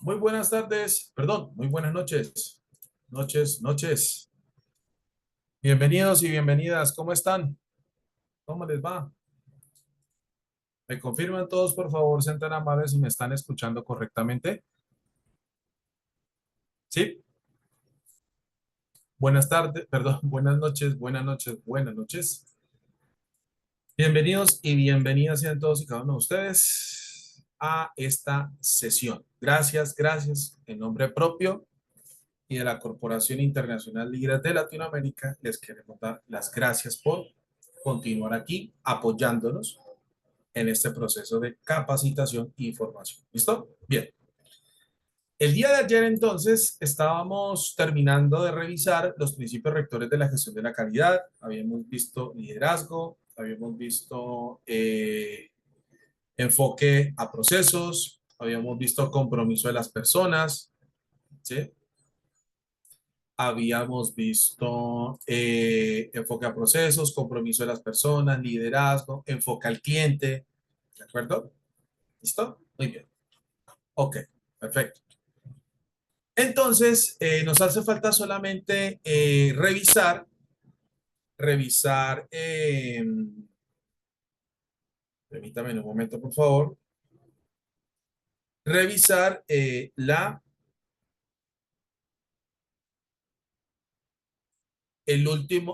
Muy buenas tardes, perdón, muy buenas noches. Noches. Bienvenidos y bienvenidas. ¿Cómo están? ¿Cómo les va? ¿Me confirman todos, por favor, sean tan amables si me están escuchando correctamente? ¿Sí? Buenas tardes, perdón, buenas noches. Bienvenidos y bienvenidas sean todos y cada uno de ustedes a esta sesión. Gracias, en nombre propio y de la Corporación Internacional Líderes de Latinoamérica, les queremos dar las gracias por continuar aquí apoyándonos en este proceso de capacitación e información. ¿Listo? Bien. El día de ayer entonces estábamos terminando de revisar los principios rectores de la gestión de la calidad. Habíamos visto liderazgo, habíamos visto enfoque a procesos, habíamos visto compromiso de las personas, ¿sí? Habíamos visto enfoque a procesos, compromiso de las personas, liderazgo, enfoque al cliente. ¿De acuerdo? ¿Listo? Muy bien. Ok, perfecto. Entonces, nos hace falta solamente revisar, permítame un momento, por favor, revisar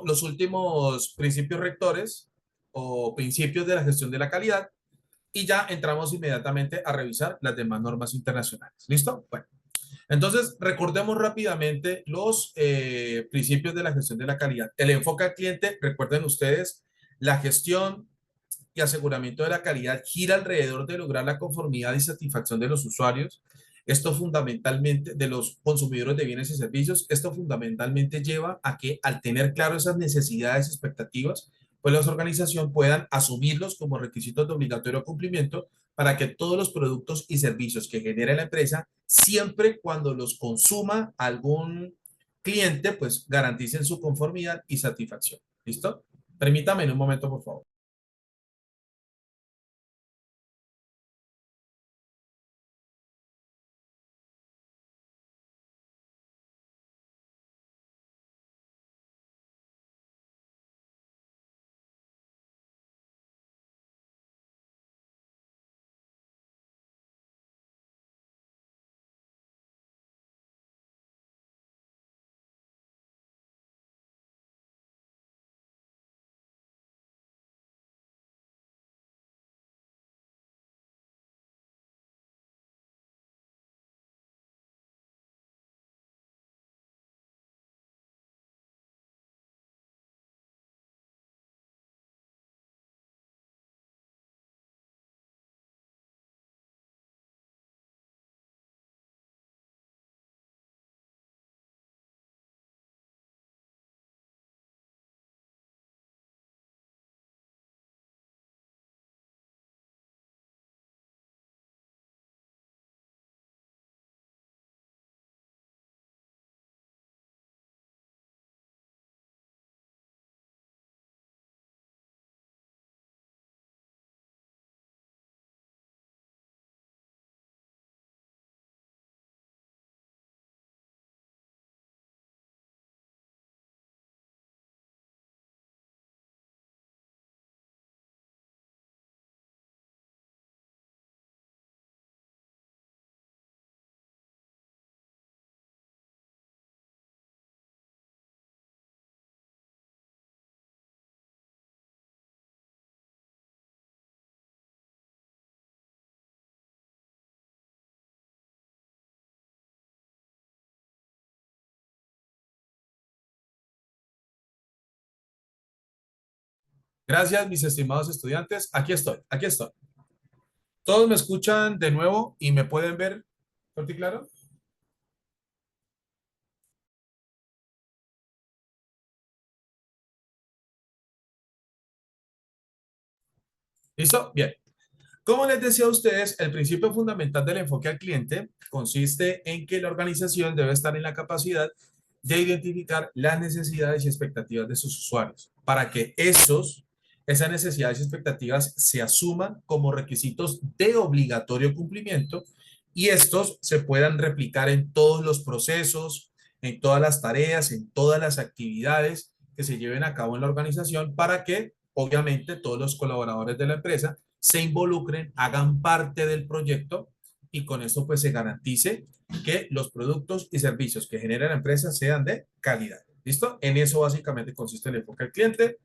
los últimos principios rectores o principios de la gestión de la calidad y ya entramos inmediatamente a revisar las demás normas internacionales. ¿Listo? Bueno, entonces recordemos rápidamente los principios de la gestión de la calidad. El enfoque al cliente, recuerden ustedes, la gestión y aseguramiento de la calidad gira alrededor de lograr la conformidad y satisfacción de los usuarios. Esto fundamentalmente de los consumidores de bienes y servicios. Esto fundamentalmente lleva a que al tener claro esas necesidades y expectativas, pues las organizaciones puedan asumirlos como requisitos de obligatorio cumplimiento para que todos los productos y servicios que genere la empresa, siempre cuando los consuma algún cliente, pues garanticen su conformidad y satisfacción. ¿Listo? Permítame en un momento, por favor. Gracias, mis estimados estudiantes. Aquí estoy. ¿Todos me escuchan de nuevo y me pueden ver fuerte y claro? ¿Listo? Bien. Como les decía a ustedes, el principio fundamental del enfoque al cliente consiste en que la organización debe estar en la capacidad de identificar las necesidades y expectativas de sus usuarios para que esas necesidades y expectativas se asuman como requisitos de obligatorio cumplimiento y estos se puedan replicar en todos los procesos, en todas las tareas, en todas las actividades que se lleven a cabo en la organización para que, obviamente, todos los colaboradores de la empresa se involucren, hagan parte del proyecto y con esto pues se garantice que los productos y servicios que genera la empresa sean de calidad. ¿Listo? En eso básicamente consiste el enfoque al cliente.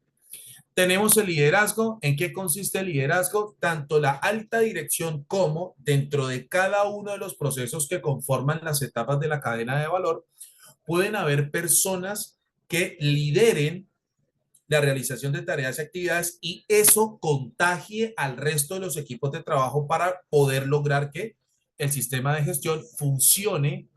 Tenemos el liderazgo. ¿En qué consiste el liderazgo? Tanto la alta dirección como dentro de cada uno de los procesos que conforman las etapas de la cadena de valor, pueden haber personas que lideren la realización de tareas y actividades y eso contagie al resto de los equipos de trabajo para poder lograr que el sistema de gestión funcione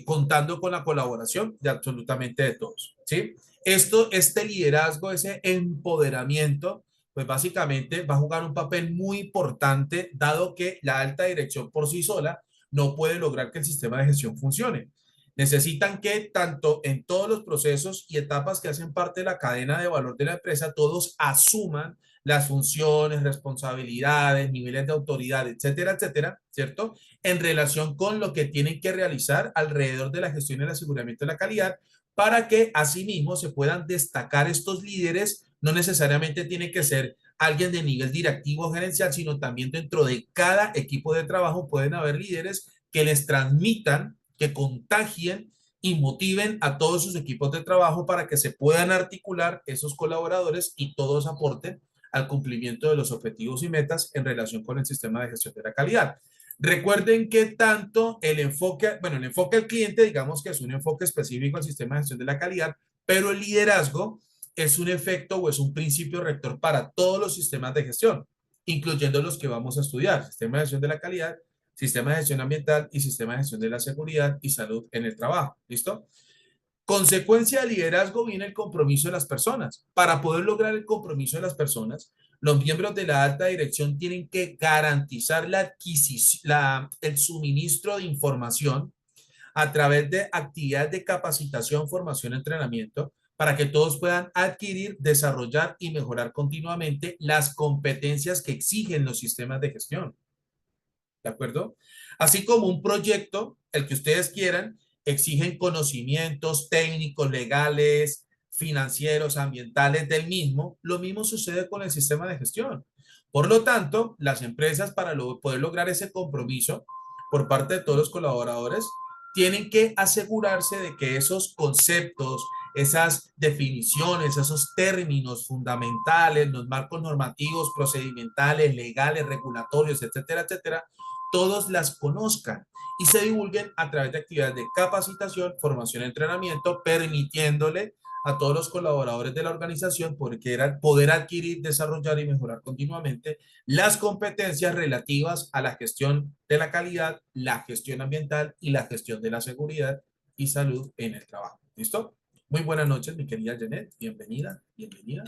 contando con la colaboración de absolutamente de todos, ¿sí? Este liderazgo, ese empoderamiento, pues básicamente va a jugar un papel muy importante, dado que la alta dirección por sí sola no puede lograr que el sistema de gestión funcione. Necesitan que tanto en todos los procesos y etapas que hacen parte de la cadena de valor de la empresa, todos asuman las funciones, responsabilidades, niveles de autoridad, etcétera, etcétera, ¿cierto? En relación con lo que tienen que realizar alrededor de la gestión y el aseguramiento de la calidad, para que asimismo se puedan destacar estos líderes. No necesariamente tiene que ser alguien de nivel directivo o gerencial, sino también dentro de cada equipo de trabajo pueden haber líderes que les transmitan, que contagien y motiven a todos sus equipos de trabajo para que se puedan articular esos colaboradores y todos aporten al cumplimiento de los objetivos y metas en relación con el sistema de gestión de la calidad. Recuerden que tanto el enfoque al cliente, digamos que es un enfoque específico al sistema de gestión de la calidad, pero el liderazgo es un efecto o es un principio rector para todos los sistemas de gestión, incluyendo los que vamos a estudiar: sistema de gestión de la calidad, sistema de gestión ambiental y sistema de gestión de la seguridad y salud en el trabajo. ¿Listo? Consecuencia del liderazgo viene el compromiso de las personas. Para poder lograr el compromiso de las personas, los miembros de la alta dirección tienen que garantizar la adquisición, el suministro de información a través de actividades de capacitación, formación, entrenamiento, para que todos puedan adquirir, desarrollar y mejorar continuamente las competencias que exigen los sistemas de gestión. ¿De acuerdo? Así como un proyecto, el que ustedes quieran, exigen conocimientos técnicos, legales, financieros, ambientales del mismo, lo mismo sucede con el sistema de gestión. Por lo tanto, las empresas para poder lograr ese compromiso por parte de todos los colaboradores, tienen que asegurarse de que esos conceptos, esas definiciones, esos términos fundamentales, los marcos normativos, procedimentales, legales, regulatorios, etcétera, etcétera, todos las conozcan y se divulguen a través de actividades de capacitación, formación y entrenamiento, permitiéndole a todos los colaboradores de la organización poder adquirir, desarrollar y mejorar continuamente las competencias relativas a la gestión de la calidad, la gestión ambiental y la gestión de la seguridad y salud en el trabajo. ¿Listo? Muy buenas noches, mi querida Janet. Bienvenida, bienvenida.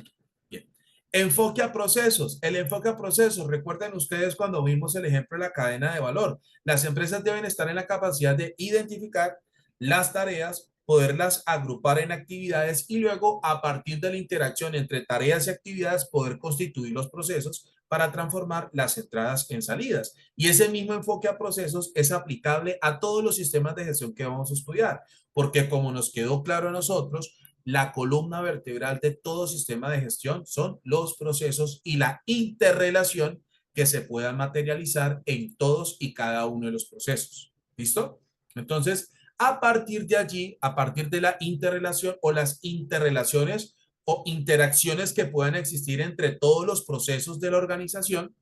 Bien. Enfoque a procesos. El enfoque a procesos. Recuerden ustedes cuando vimos el ejemplo de la cadena de valor. Las empresas deben estar en la capacidad de identificar las tareas, poderlas agrupar en actividades y luego a partir de la interacción entre tareas y actividades poder constituir los procesos para transformar las entradas en salidas. Y ese mismo enfoque a procesos es aplicable a todos los sistemas de gestión que vamos a estudiar, porque como nos quedó claro a nosotros, la columna vertebral de todo sistema de gestión son los procesos y la interrelación que se puedan materializar en todos y cada uno de los procesos. ¿Listo? Entonces, a partir de allí, a partir de la interrelación o las interrelaciones o interacciones que puedan existir entre todos los procesos de la organización,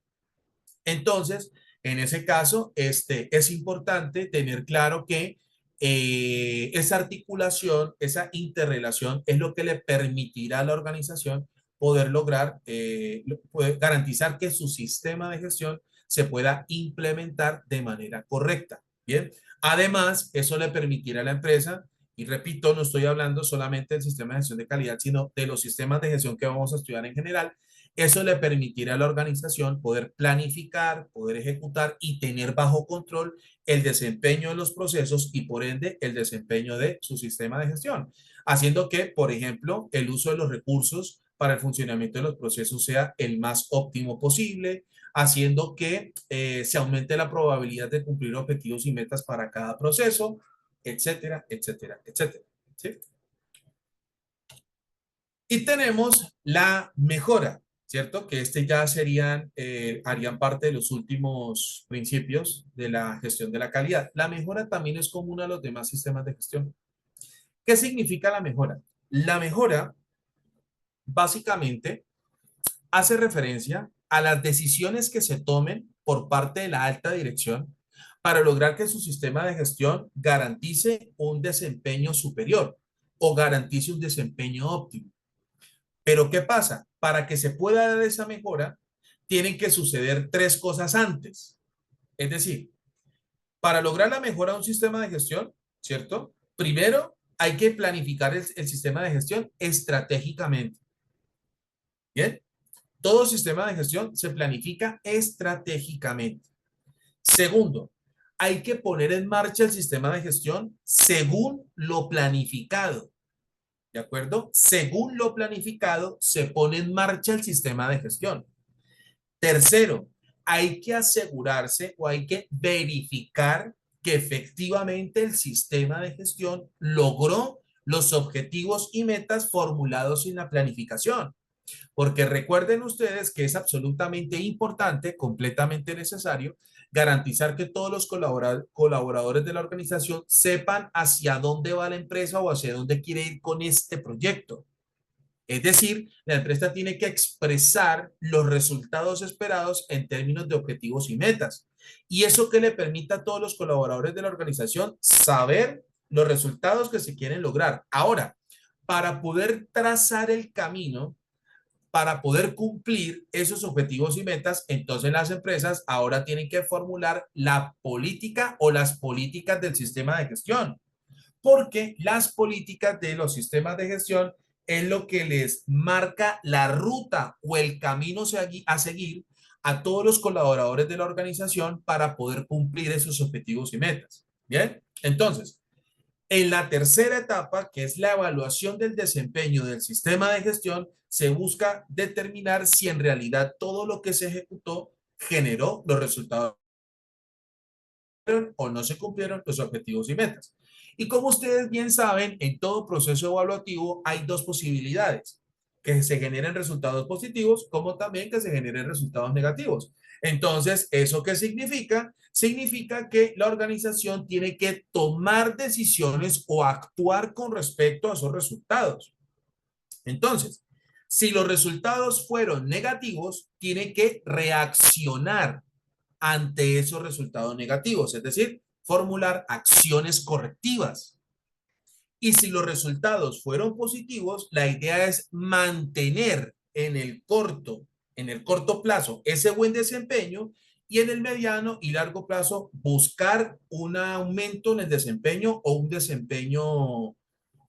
entonces, en ese caso, es importante tener claro que esa articulación, esa interrelación es lo que le permitirá a la organización poder lograr, poder garantizar que su sistema de gestión se pueda implementar de manera correcta. Bien, además, eso le permitirá a la empresa, y repito, no estoy hablando solamente del sistema de gestión de calidad, sino de los sistemas de gestión que vamos a estudiar en general. Eso le permitirá a la organización poder planificar, poder ejecutar y tener bajo control el desempeño de los procesos y por ende el desempeño de su sistema de gestión, haciendo que, por ejemplo, el uso de los recursos para el funcionamiento de los procesos sea el más óptimo posible, haciendo que se aumente la probabilidad de cumplir objetivos y metas para cada proceso, etcétera, etcétera, etcétera. ¿Sí? Y tenemos la mejora, ¿cierto? Que este ya serían, harían parte de los últimos principios de la gestión de la calidad. La mejora también es común a los demás sistemas de gestión. ¿Qué significa la mejora? La mejora básicamente hace referencia a las decisiones que se tomen por parte de la alta dirección para lograr que su sistema de gestión garantice un desempeño superior o garantice un desempeño óptimo. Pero ¿qué pasa? Para que se pueda dar esa mejora, tienen que suceder tres cosas antes. Es decir, para lograr la mejora de un sistema de gestión, ¿cierto? Primero, hay que planificar el sistema de gestión estratégicamente. ¿Bien? Todo sistema de gestión se planifica estratégicamente. Segundo, hay que poner en marcha el sistema de gestión según lo planificado. ¿De acuerdo? Según lo planificado, se pone en marcha el sistema de gestión. Tercero, hay que asegurarse o hay que verificar que efectivamente el sistema de gestión logró los objetivos y metas formulados en la planificación. Porque recuerden ustedes que es absolutamente importante, completamente necesario, garantizar que todos los colaboradores de la organización sepan hacia dónde va la empresa o hacia dónde quiere ir con este proyecto. Es decir, la empresa tiene que expresar los resultados esperados en términos de objetivos y metas. Y eso que le permita a todos los colaboradores de la organización saber los resultados que se quieren lograr. Ahora, para poder trazar el camino, para poder cumplir esos objetivos y metas, entonces las empresas ahora tienen que formular la política o las políticas del sistema de gestión, porque las políticas de los sistemas de gestión es lo que les marca la ruta o el camino a seguir a todos los colaboradores de la organización para poder cumplir esos objetivos y metas. Bien, entonces, en la tercera etapa, que es la evaluación del desempeño del sistema de gestión, se busca determinar si en realidad todo lo que se ejecutó generó los resultados o no se cumplieron los objetivos y metas. Y como ustedes bien saben, en todo proceso evaluativo hay dos posibilidades, que se generen resultados positivos como también que se generen resultados negativos. Entonces, ¿eso qué significa? Significa que la organización tiene que tomar decisiones o actuar con respecto a esos resultados. Entonces, si los resultados fueron negativos, tiene que reaccionar ante esos resultados negativos, es decir, formular acciones correctivas. Y si los resultados fueron positivos, la idea es mantener en el corto plazo ese buen desempeño y en el mediano y largo plazo buscar un aumento en el desempeño o un desempeño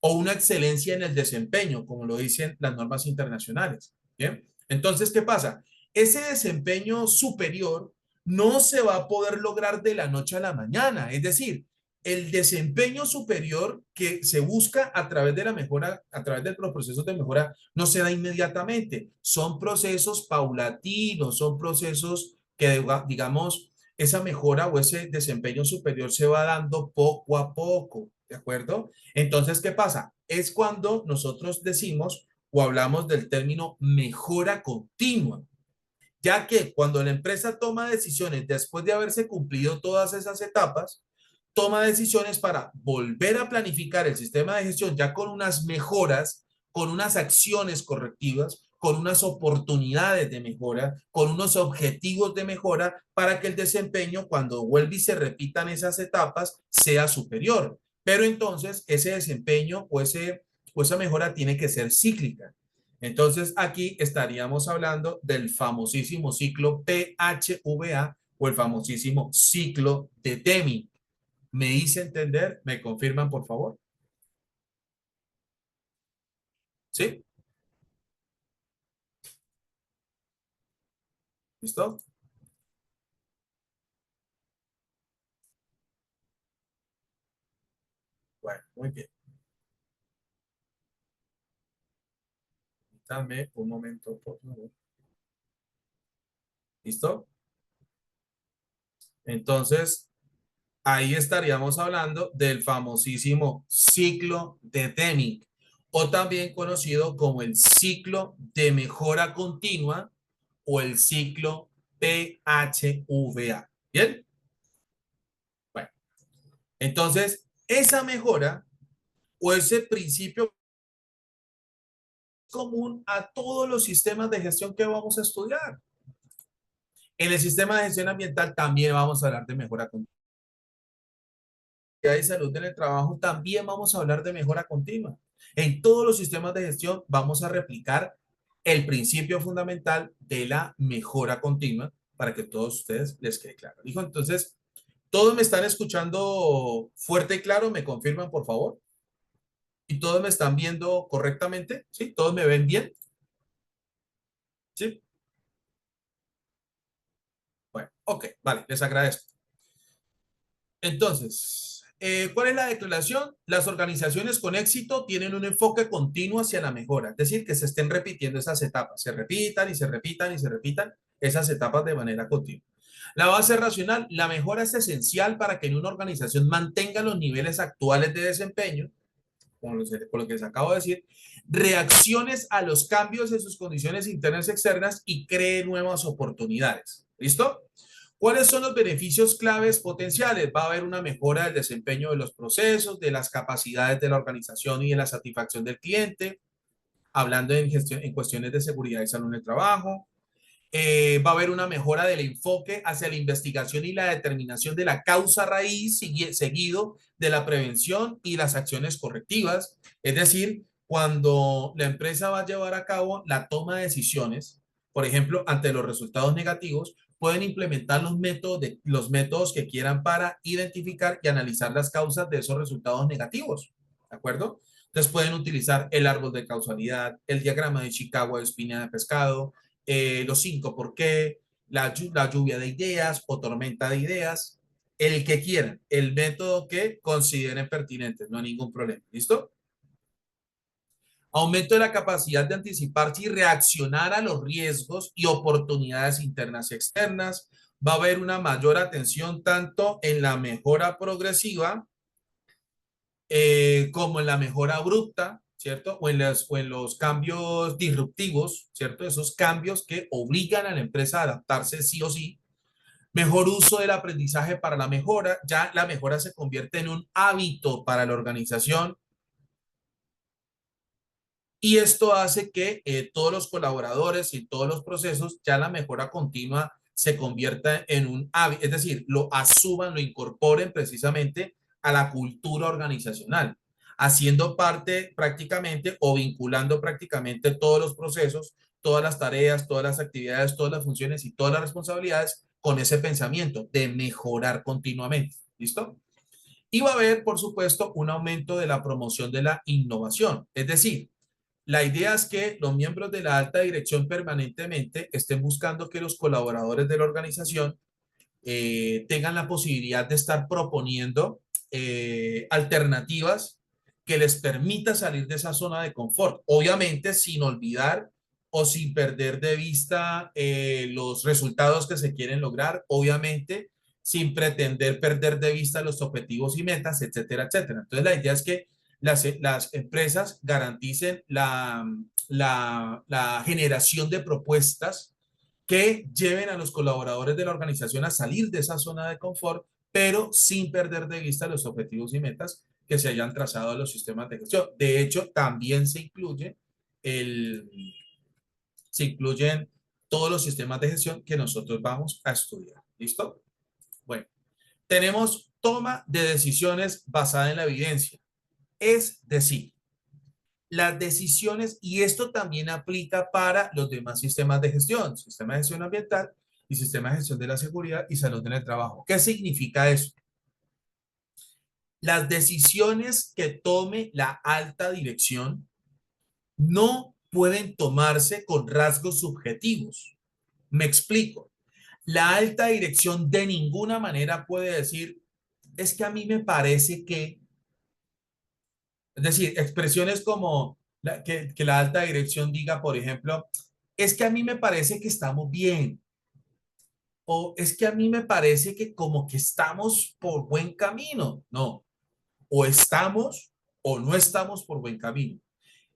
o una excelencia en el desempeño, como lo dicen las normas internacionales. ¿Bien? Entonces, ¿qué pasa? Ese desempeño superior no se va a poder lograr de la noche a la mañana. Es decir, el desempeño superior que se busca a través de la mejora, a través de los procesos de mejora, no se da inmediatamente. Son procesos paulatinos, son procesos que, digamos, esa mejora o ese desempeño superior se va dando poco a poco, ¿de acuerdo? Entonces, ¿qué pasa? Es cuando nosotros decimos o hablamos del término mejora continua, ya que cuando la empresa toma decisiones después de haberse cumplido todas esas etapas, toma decisiones para volver a planificar el sistema de gestión ya con unas mejoras, con unas acciones correctivas, con unas oportunidades de mejora, con unos objetivos de mejora para que el desempeño, cuando vuelve y se repitan esas etapas, sea superior. Pero entonces ese desempeño o esa mejora tiene que ser cíclica. Entonces aquí estaríamos hablando del famosísimo ciclo PHVA o el famosísimo ciclo de Deming. ¿Me hice entender? ¿Me confirman, por favor? ¿Sí? ¿Listo? Bueno, muy bien. Permítanme un momento, por favor. ¿Listo? Entonces, ahí estaríamos hablando del famosísimo ciclo de Deming, o también conocido como el ciclo de mejora continua o el ciclo PHVA. ¿Bien? Bueno, entonces, esa mejora o ese principio común a todos los sistemas de gestión que vamos a estudiar. En el sistema de gestión ambiental también vamos a hablar de mejora continua. Y salud en el trabajo también vamos a hablar de mejora continua. En todos los sistemas de gestión vamos a replicar el principio fundamental de la mejora continua para que todos ustedes les quede claro. Dijo, entonces, ¿todos me están escuchando fuerte y claro? ¿Me confirman, por favor? ¿Y todos me están viendo correctamente? ¿Sí? ¿Todos me ven bien? ¿Sí? Bueno, ok, vale, les agradezco. Entonces, ¿cuál es la declaración? Las organizaciones con éxito tienen un enfoque continuo hacia la mejora, es decir, que se estén repitiendo esas etapas, se repitan y se repitan y se repitan esas etapas de manera continua. La base racional, la mejora es esencial para que en una organización mantenga los niveles actuales de desempeño, con lo que les acabo de decir, reacciones a los cambios en sus condiciones internas y externas y cree nuevas oportunidades. ¿Listo? ¿Cuáles son los beneficios claves potenciales? Va a haber una mejora del desempeño de los procesos, de las capacidades de la organización y de la satisfacción del cliente, hablando en, gestión, en cuestiones de seguridad y salud en el trabajo. Va a haber una mejora del enfoque hacia la investigación y la determinación de la causa raíz, seguido de la prevención y las acciones correctivas. Es decir, cuando la empresa va a llevar a cabo la toma de decisiones, por ejemplo, ante los resultados negativos, pueden implementar los métodos que quieran para identificar y analizar las causas de esos resultados negativos. ¿De acuerdo? Entonces pueden utilizar el árbol de causalidad, el diagrama de Chicago de espina de pescado, los 5 por qué, la lluvia de ideas o tormenta de ideas, el que quieran, el método que consideren pertinente, no hay ningún problema. ¿Listo? Aumento de la capacidad de anticiparse y reaccionar a los riesgos y oportunidades internas y externas. Va a haber una mayor atención tanto en la mejora progresiva como en la mejora abrupta, ¿cierto? O en los cambios disruptivos, ¿cierto? Esos cambios que obligan a la empresa a adaptarse sí o sí. Mejor uso del aprendizaje para la mejora. Ya la mejora se convierte en un hábito para la organización y esto hace que todos los colaboradores y todos los procesos, ya la mejora continua se convierta en un hábito, es decir, lo asuman, lo incorporen precisamente a la cultura organizacional, haciendo parte prácticamente o vinculando prácticamente todos los procesos, todas las tareas, todas las actividades, todas las funciones y todas las responsabilidades con ese pensamiento de mejorar continuamente. ¿Listo? Y va a haber, por supuesto, un aumento de la promoción de la innovación, es decir, la idea es que los miembros de la alta dirección permanentemente estén buscando que los colaboradores de la organización tengan la posibilidad de estar proponiendo alternativas que les permita salir de esa zona de confort, obviamente sin olvidar o sin perder de vista los resultados que se quieren lograr, obviamente sin pretender perder de vista los objetivos y metas, etcétera, etcétera. Entonces la idea es que las empresas garanticen la generación de propuestas que lleven a los colaboradores de la organización a salir de esa zona de confort, pero sin perder de vista los objetivos y metas que se hayan trazado a los sistemas de gestión. De hecho, también el, se incluyen todos los sistemas de gestión que nosotros vamos a estudiar. ¿Listo? Bueno, tenemos toma de decisiones basada en la evidencia. Es decir, las decisiones, y esto también aplica para los demás sistemas de gestión, sistema de gestión ambiental y sistema de gestión de la seguridad y salud en el trabajo. ¿Qué significa eso? Las decisiones que tome la alta dirección no pueden tomarse con rasgos subjetivos. Me explico. La alta dirección de ninguna manera puede decir, es que a mí me parece que, es decir, expresiones como Que la alta dirección diga, por ejemplo, es que a mí me parece que estamos bien, o es que a mí me parece que como que estamos por buen camino. No, o estamos o no estamos por buen camino.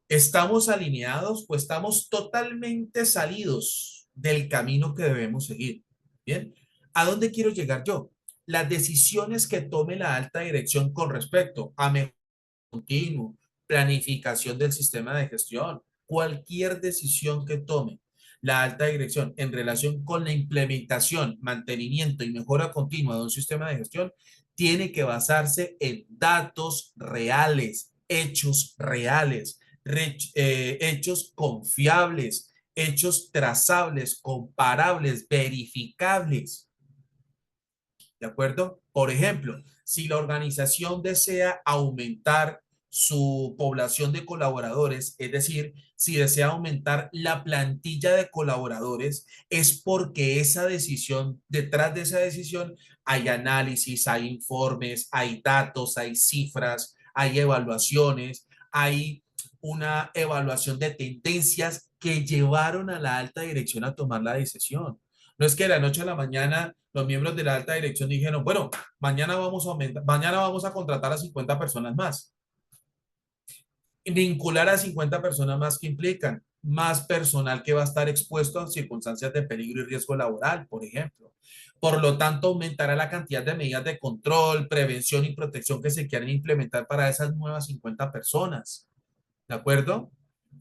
¿Estamos alineados o estamos totalmente salidos del camino que debemos seguir? Bien, ¿a dónde quiero llegar yo? Las decisiones que tome la alta dirección con respecto a mejora continuo, planificación del sistema de gestión, cualquier decisión que tome la alta dirección en relación con la implementación, mantenimiento y mejora continua de un sistema de gestión, tiene que basarse en datos reales, hechos reales, hechos confiables, hechos trazables, comparables, verificables. ¿De acuerdo? Por ejemplo, si la organización desea aumentar su población de colaboradores, es decir, si desea aumentar la plantilla de colaboradores, es porque esa decisión, detrás de esa decisión, hay análisis, hay informes, hay datos, hay cifras, hay evaluaciones, hay una evaluación de tendencias que llevaron a la alta dirección a tomar la decisión. No es que de la noche a la mañana los miembros de la alta dirección dijeron, bueno, mañana vamos a aumentar, mañana vamos a contratar a 50 personas más. Vincular a 50 personas más que implican más personal que va a estar expuesto a circunstancias de peligro y riesgo laboral, por ejemplo. Por lo tanto, aumentará la cantidad de medidas de control, prevención y protección que se quieren implementar para esas nuevas 50 personas. ¿De acuerdo?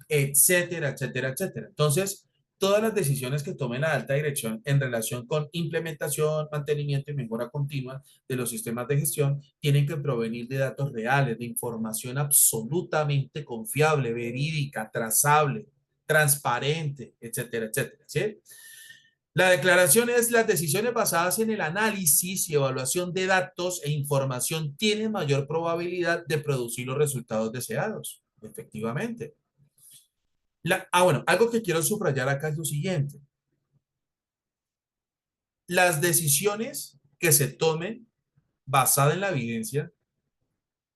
Etcétera, etcétera, etcétera. Entonces, todas las decisiones que tome la alta dirección en relación con implementación, mantenimiento y mejora continua de los sistemas de gestión tienen que provenir de datos reales, de información absolutamente confiable, verídica, trazable, transparente, etcétera, etcétera. ¿Sí? La declaración es las decisiones basadas en el análisis y evaluación de datos e información tienen mayor probabilidad de producir los resultados deseados. Efectivamente. Bueno, algo que quiero subrayar acá es lo siguiente. Las decisiones que se tomen basadas en la evidencia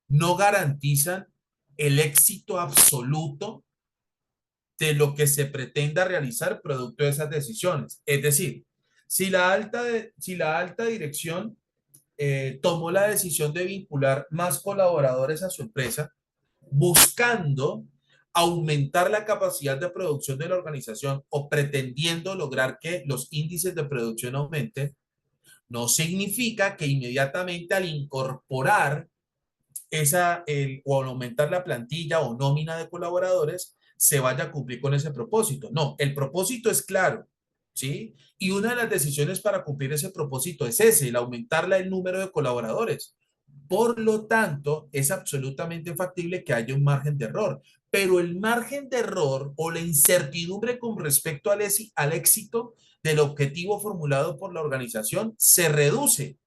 no garantizan el éxito absoluto de lo que se pretenda realizar producto de esas decisiones. Es decir, si la alta dirección tomó la decisión de vincular más colaboradores a su empresa, buscando aumentar la capacidad de producción de la organización o pretendiendo lograr que los índices de producción aumenten, no significa que inmediatamente al incorporar o al aumentar la plantilla o nómina de colaboradores se vaya a cumplir con ese propósito. No, el propósito es claro, ¿sí? Y una de las decisiones para cumplir ese propósito es ese, el aumentar el número de colaboradores. Por lo tanto, es absolutamente factible que haya un margen de error, pero el margen de error o la incertidumbre con respecto al éxito del objetivo formulado por la organización se reduce.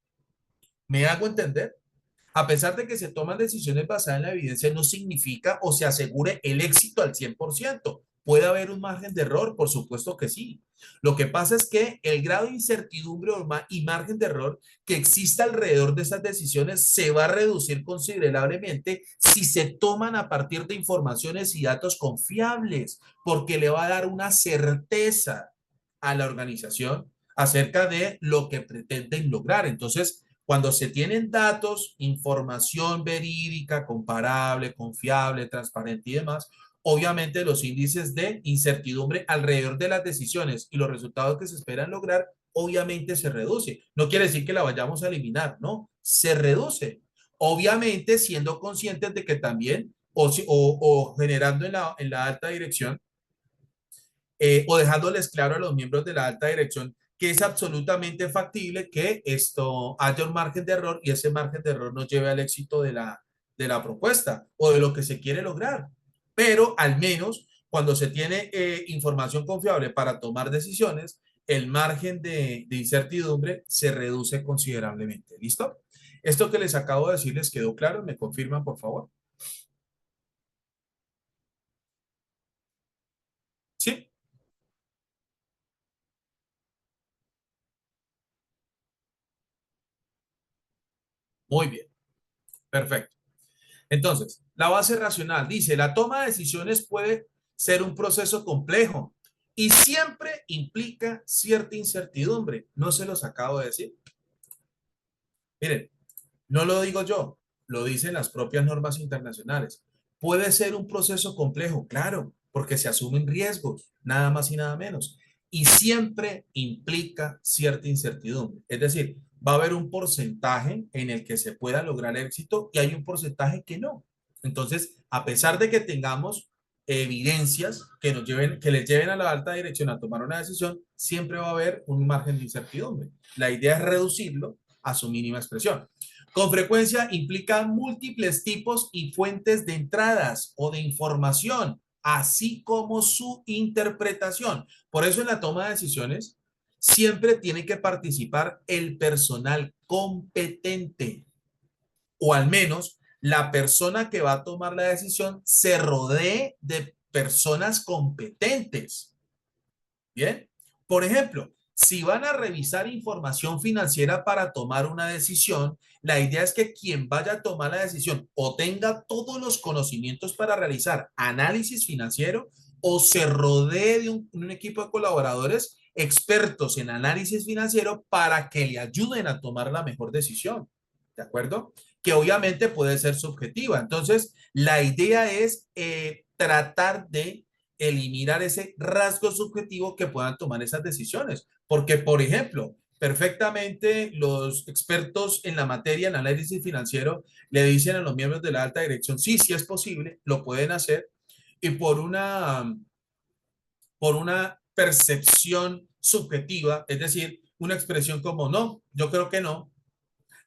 ¿Me hago entender? A pesar de que se toman decisiones basadas en la evidencia, no significa o se asegure el éxito al 100%. ¿Puede haber un margen de error? Por supuesto que sí. Lo que pasa es que el grado de incertidumbre y margen de error que exista alrededor de esas decisiones se va a reducir considerablemente si se toman a partir de informaciones y datos confiables, porque le va a dar una certeza a la organización acerca de lo que pretenden lograr. Entonces, cuando se tienen datos, información verídica, comparable, confiable, transparente y demás, obviamente los índices de incertidumbre alrededor de las decisiones y los resultados que se esperan lograr, obviamente se reduce. No quiere decir que la vayamos a eliminar, no, se reduce. Obviamente siendo conscientes de que también, o generando en la alta dirección, o dejándoles claro a los miembros de la alta dirección que es absolutamente factible que esto haya un margen de error y ese margen de error nos lleve al éxito de la propuesta o de lo que se quiere lograr. Pero al menos cuando se tiene información confiable para tomar decisiones, el margen de incertidumbre se reduce considerablemente. ¿Listo? Esto que les acabo de decir les quedó claro. ¿Me confirman, por favor? Sí, muy bien. Perfecto. Entonces, la base racional dice, la toma de decisiones puede ser un proceso complejo y siempre implica cierta incertidumbre. No se los acabo de decir. Miren, no lo digo yo, lo dicen las propias normas internacionales. Puede ser un proceso complejo, claro, porque se asumen riesgos, nada más y nada menos. Y siempre implica cierta incertidumbre. Es decir, va a haber un porcentaje en el que se pueda lograr éxito y hay un porcentaje que no. Entonces, a pesar de que tengamos evidencias que nos lleven, que les lleven a la alta dirección a tomar una decisión, siempre va a haber un margen de incertidumbre. La idea es reducirlo a su mínima expresión. Con frecuencia implica múltiples tipos y fuentes de entradas o de información, así como su interpretación. Por eso en la toma de decisiones siempre tiene que participar el personal competente, o al menos la persona que va a tomar la decisión se rodee de personas competentes. Bien, por ejemplo, si van a revisar información financiera para tomar una decisión, la idea es que quien vaya a tomar la decisión o tenga todos los conocimientos para realizar análisis financiero o se rodee de un equipo de colaboradores expertos en análisis financiero para que le ayuden a tomar la mejor decisión. ¿De acuerdo? Que obviamente puede ser subjetiva. Entonces, la idea es tratar de eliminar ese rasgo subjetivo que puedan tomar esas decisiones. Porque, por ejemplo, perfectamente los expertos en la materia, en análisis financiero, le dicen a los miembros de la alta dirección, sí, sí es posible, lo pueden hacer, y por una percepción subjetiva, es decir, una expresión como no, yo creo que no,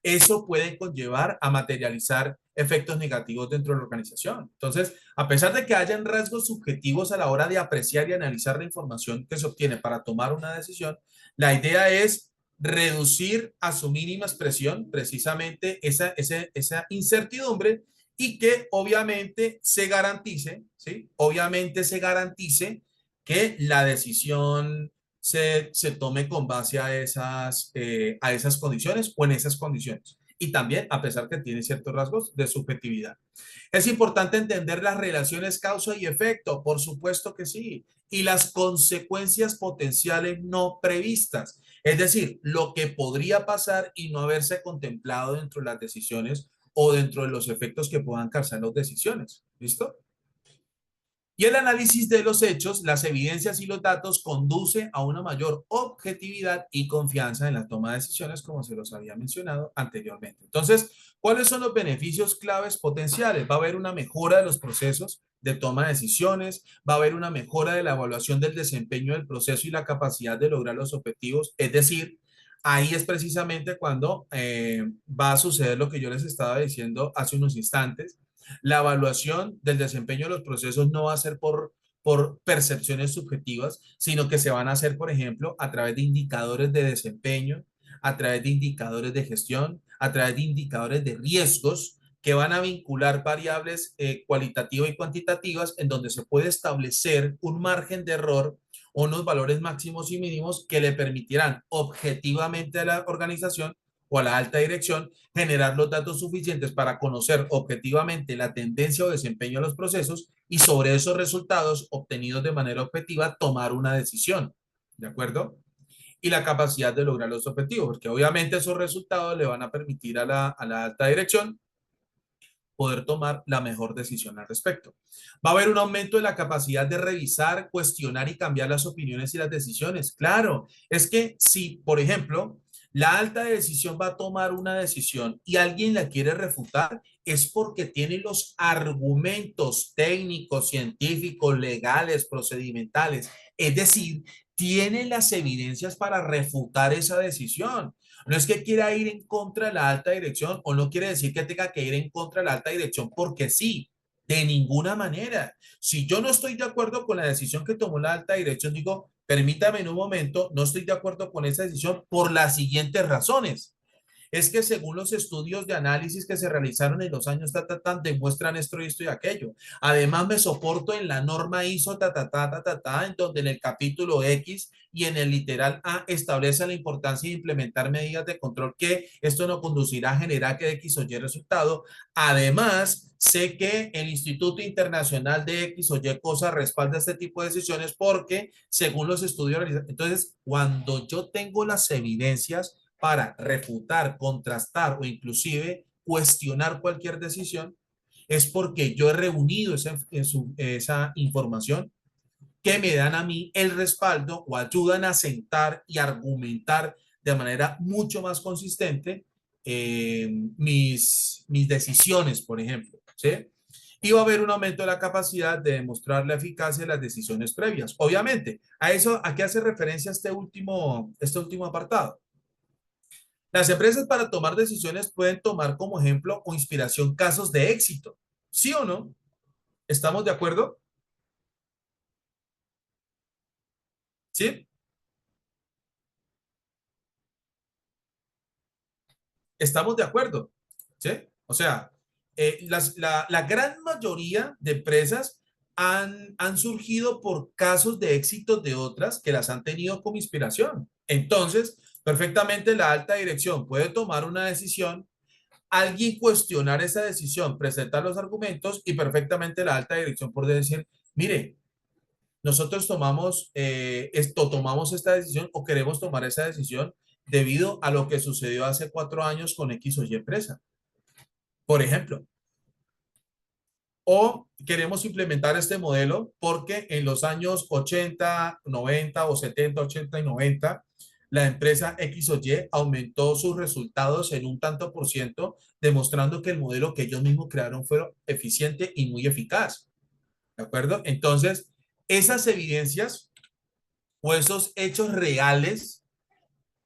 eso puede conllevar a materializar efectos negativos dentro de la organización. Entonces, a pesar de que hayan rasgos subjetivos a la hora de apreciar y analizar la información que se obtiene para tomar una decisión, la idea es reducir a su mínima expresión precisamente esa incertidumbre y que obviamente se garantice, ¿sí? Obviamente se garantice que la decisión se tome con base a esas condiciones o en esas condiciones. Y también, a pesar que tiene ciertos rasgos de subjetividad. Es importante entender las relaciones causa y efecto, por supuesto que sí, y las consecuencias potenciales no previstas. Es decir, lo que podría pasar y no haberse contemplado dentro de las decisiones o dentro de los efectos que puedan causar las decisiones. ¿Listo? Y el análisis de los hechos, las evidencias y los datos conduce a una mayor objetividad y confianza en la toma de decisiones, como se los había mencionado anteriormente. Entonces, ¿cuáles son los beneficios claves potenciales? Va a haber una mejora de los procesos de toma de decisiones, va a haber una mejora de la evaluación del desempeño del proceso y la capacidad de lograr los objetivos. Es decir, ahí es precisamente cuando va a suceder lo que yo les estaba diciendo hace unos instantes. La evaluación del desempeño de los procesos no va a ser por percepciones subjetivas, sino que se van a hacer, por ejemplo, a través de indicadores de desempeño, a través de indicadores de gestión, a través de indicadores de riesgos que van a vincular variables cualitativas y cuantitativas en donde se puede establecer un margen de error o unos valores máximos y mínimos que le permitirán objetivamente a la organización o a la alta dirección generar los datos suficientes para conocer objetivamente la tendencia o desempeño de los procesos y sobre esos resultados obtenidos de manera objetiva tomar una decisión. ¿De acuerdo? Y la capacidad de lograr los objetivos, porque obviamente esos resultados le van a permitir a la alta dirección poder tomar la mejor decisión al respecto. Va a haber un aumento de la capacidad de revisar, cuestionar y cambiar las opiniones y las decisiones. Claro, es que si, por ejemplo, la alta decisión va a tomar una decisión y alguien la quiere refutar, es porque tiene los argumentos técnicos, científicos, legales, procedimentales. Es decir, tiene las evidencias para refutar esa decisión. No es que quiera ir en contra de la alta dirección o no quiere decir que tenga que ir en contra de la alta dirección porque sí, de ninguna manera. Si yo no estoy de acuerdo con la decisión que tomó la alta dirección, digo, permítame en un momento, no estoy de acuerdo con esa decisión por las siguientes razones. es que según los estudios de análisis que se realizaron en los años, demuestran esto y aquello. Además, me soporto en la norma ISO, en donde en el capítulo X y en el literal A establece la importancia de implementar medidas de control que esto no conducirá a generar que X o Y resultado. Además, sé que el Instituto Internacional de X o Y cosa respalda este tipo de decisiones porque según los estudios, entonces cuando yo tengo las evidencias para refutar, contrastar o inclusive cuestionar cualquier decisión, es porque yo he reunido esa información que me dan a mí el respaldo o ayudan a sentar y argumentar de manera mucho más consistente mis decisiones, por ejemplo, ¿sí? Y va a haber un aumento de la capacidad de demostrar la eficacia de las decisiones previas. Obviamente, ¿a qué hace referencia este último apartado? Las empresas para tomar decisiones pueden tomar como ejemplo o inspiración casos de éxito. ¿Sí o no? ¿Estamos de acuerdo? ¿Sí? Estamos de acuerdo, ¿sí? O sea, la gran mayoría de empresas han surgido por casos de éxito de otras que las han tenido como inspiración. Entonces, perfectamente la alta dirección puede tomar una decisión, alguien cuestionar esa decisión, presentar los argumentos y perfectamente la alta dirección puede decir, mire, nosotros tomamos esta decisión o queremos tomar esa decisión debido a lo que sucedió hace 4 años con X o Y empresa, por ejemplo. O queremos implementar este modelo porque en los años 80, 90 o 70, 80 y 90, la empresa X o Y aumentó sus resultados en un tanto por ciento, demostrando que el modelo que ellos mismos crearon fue eficiente y muy eficaz. ¿De acuerdo? Entonces, esas evidencias o esos hechos reales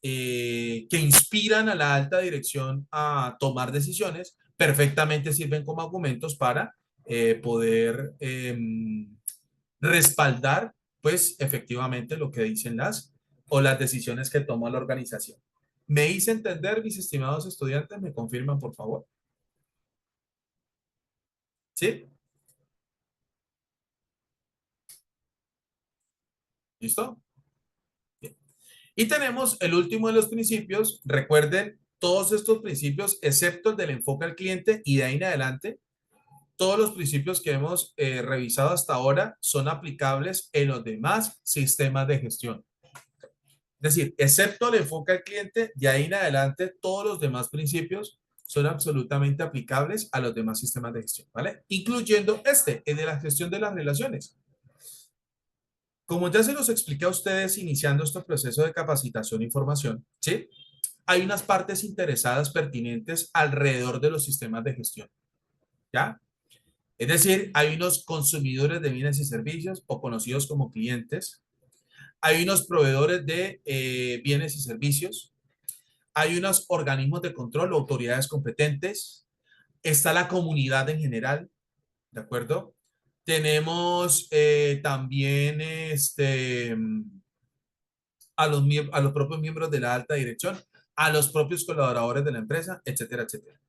que inspiran a la alta dirección a tomar decisiones, perfectamente sirven como argumentos para poder respaldar, pues, efectivamente lo que dicen las decisiones que toma la organización. ¿Me hice entender, mis estimados estudiantes? ¿Me confirman, por favor? ¿Sí? ¿Listo? Bien. Y tenemos el último de los principios. Recuerden todos estos principios, excepto el del enfoque al cliente, y de ahí en adelante todos los principios que hemos revisado hasta ahora son aplicables en los demás sistemas de gestión. Es decir, excepto el enfoque al cliente, de ahí en adelante todos los demás principios son absolutamente aplicables a los demás sistemas de gestión, ¿vale? Incluyendo el de la gestión de las relaciones. Como ya se los expliqué a ustedes iniciando este proceso de capacitación e información, ¿sí? Hay unas partes interesadas pertinentes alrededor de los sistemas de gestión, ¿ya? Es decir, hay unos consumidores de bienes y servicios o conocidos como clientes, hay unos proveedores de bienes y servicios, hay unos organismos de control o autoridades competentes, está la comunidad en general, ¿de acuerdo? Tenemos también a los propios miembros de la alta dirección, a los propios colaboradores de la empresa, etcétera, etcétera.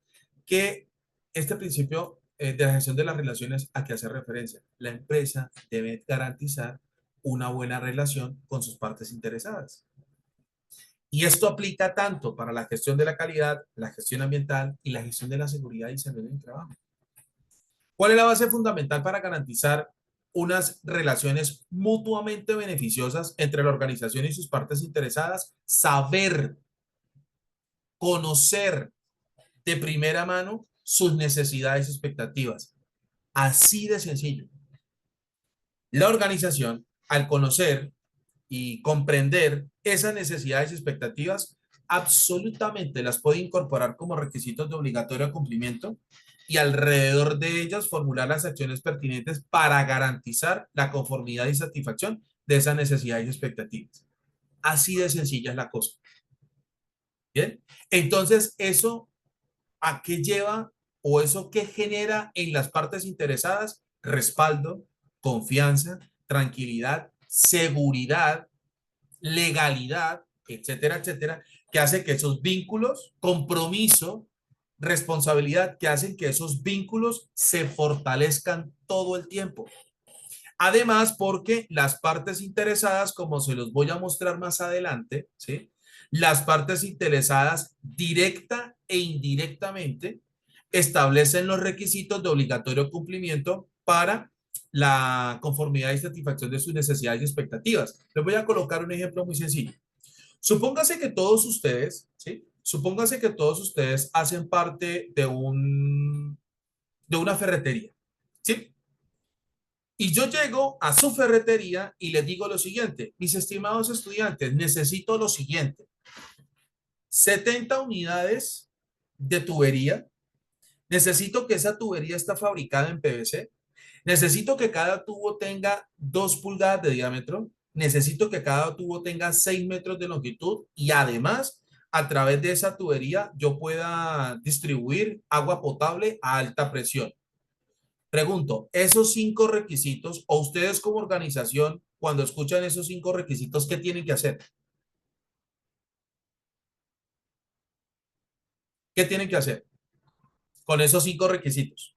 Que este principio de la gestión de las relaciones a que hace referencia. La empresa debe garantizar una buena relación con sus partes interesadas. Y esto aplica tanto para la gestión de la calidad, la gestión ambiental y la gestión de la seguridad y salud en el trabajo. ¿Cuál es la base fundamental para garantizar unas relaciones mutuamente beneficiosas entre la organización y sus partes interesadas? Saber, conocer de primera mano sus necesidades y expectativas. Así de sencillo. La organización, al conocer y comprender esas necesidades y expectativas, absolutamente las puede incorporar como requisitos de obligatorio cumplimiento y alrededor de ellas formular las acciones pertinentes para garantizar la conformidad y satisfacción de esas necesidades y expectativas. Así de sencilla es la cosa. Bien, entonces eso ¿a qué lleva o eso qué genera en las partes interesadas? Respaldo, confianza, tranquilidad, seguridad, legalidad, etcétera, etcétera, que hace que esos vínculos, compromiso, responsabilidad, que hacen que esos vínculos se fortalezcan todo el tiempo. Además, porque las partes interesadas, como se los voy a mostrar más adelante, ¿sí? Las partes interesadas directa e indirectamente establecen los requisitos de obligatorio cumplimiento para la conformidad y satisfacción de sus necesidades y expectativas. Les voy a colocar un ejemplo muy sencillo. Supóngase que todos ustedes, ¿sí? Supóngase que todos ustedes hacen parte de una ferretería, ¿sí? Y yo llego a su ferretería y les digo lo siguiente, mis estimados estudiantes, necesito lo siguiente, 70 unidades de tubería, necesito que esa tubería está fabricada en PVC, necesito que cada tubo tenga 2 pulgadas de diámetro, necesito que cada tubo tenga 6 metros de longitud y además a través de esa tubería yo pueda distribuir agua potable a alta presión. Pregunto, esos 5 requisitos, o ustedes como organización, cuando escuchan esos 5 requisitos, ¿qué tienen que hacer? ¿Qué tienen que hacer con esos 5 requisitos?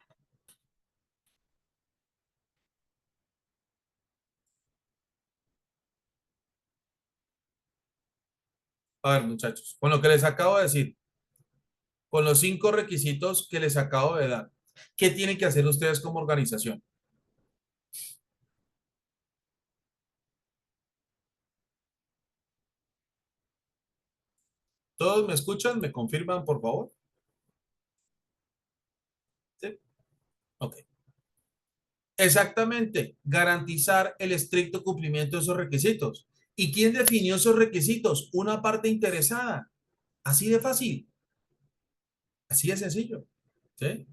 A ver, muchachos, con lo que les acabo de decir, con los 5 requisitos que les acabo de dar, ¿qué tienen que hacer ustedes como organización? ¿Todos me escuchan? ¿Me confirman, por favor? ¿Sí? Ok. Exactamente, garantizar el estricto cumplimiento de esos requisitos. ¿Y quién definió esos requisitos? Una parte interesada. Así de fácil, así de sencillo. ¿Sí?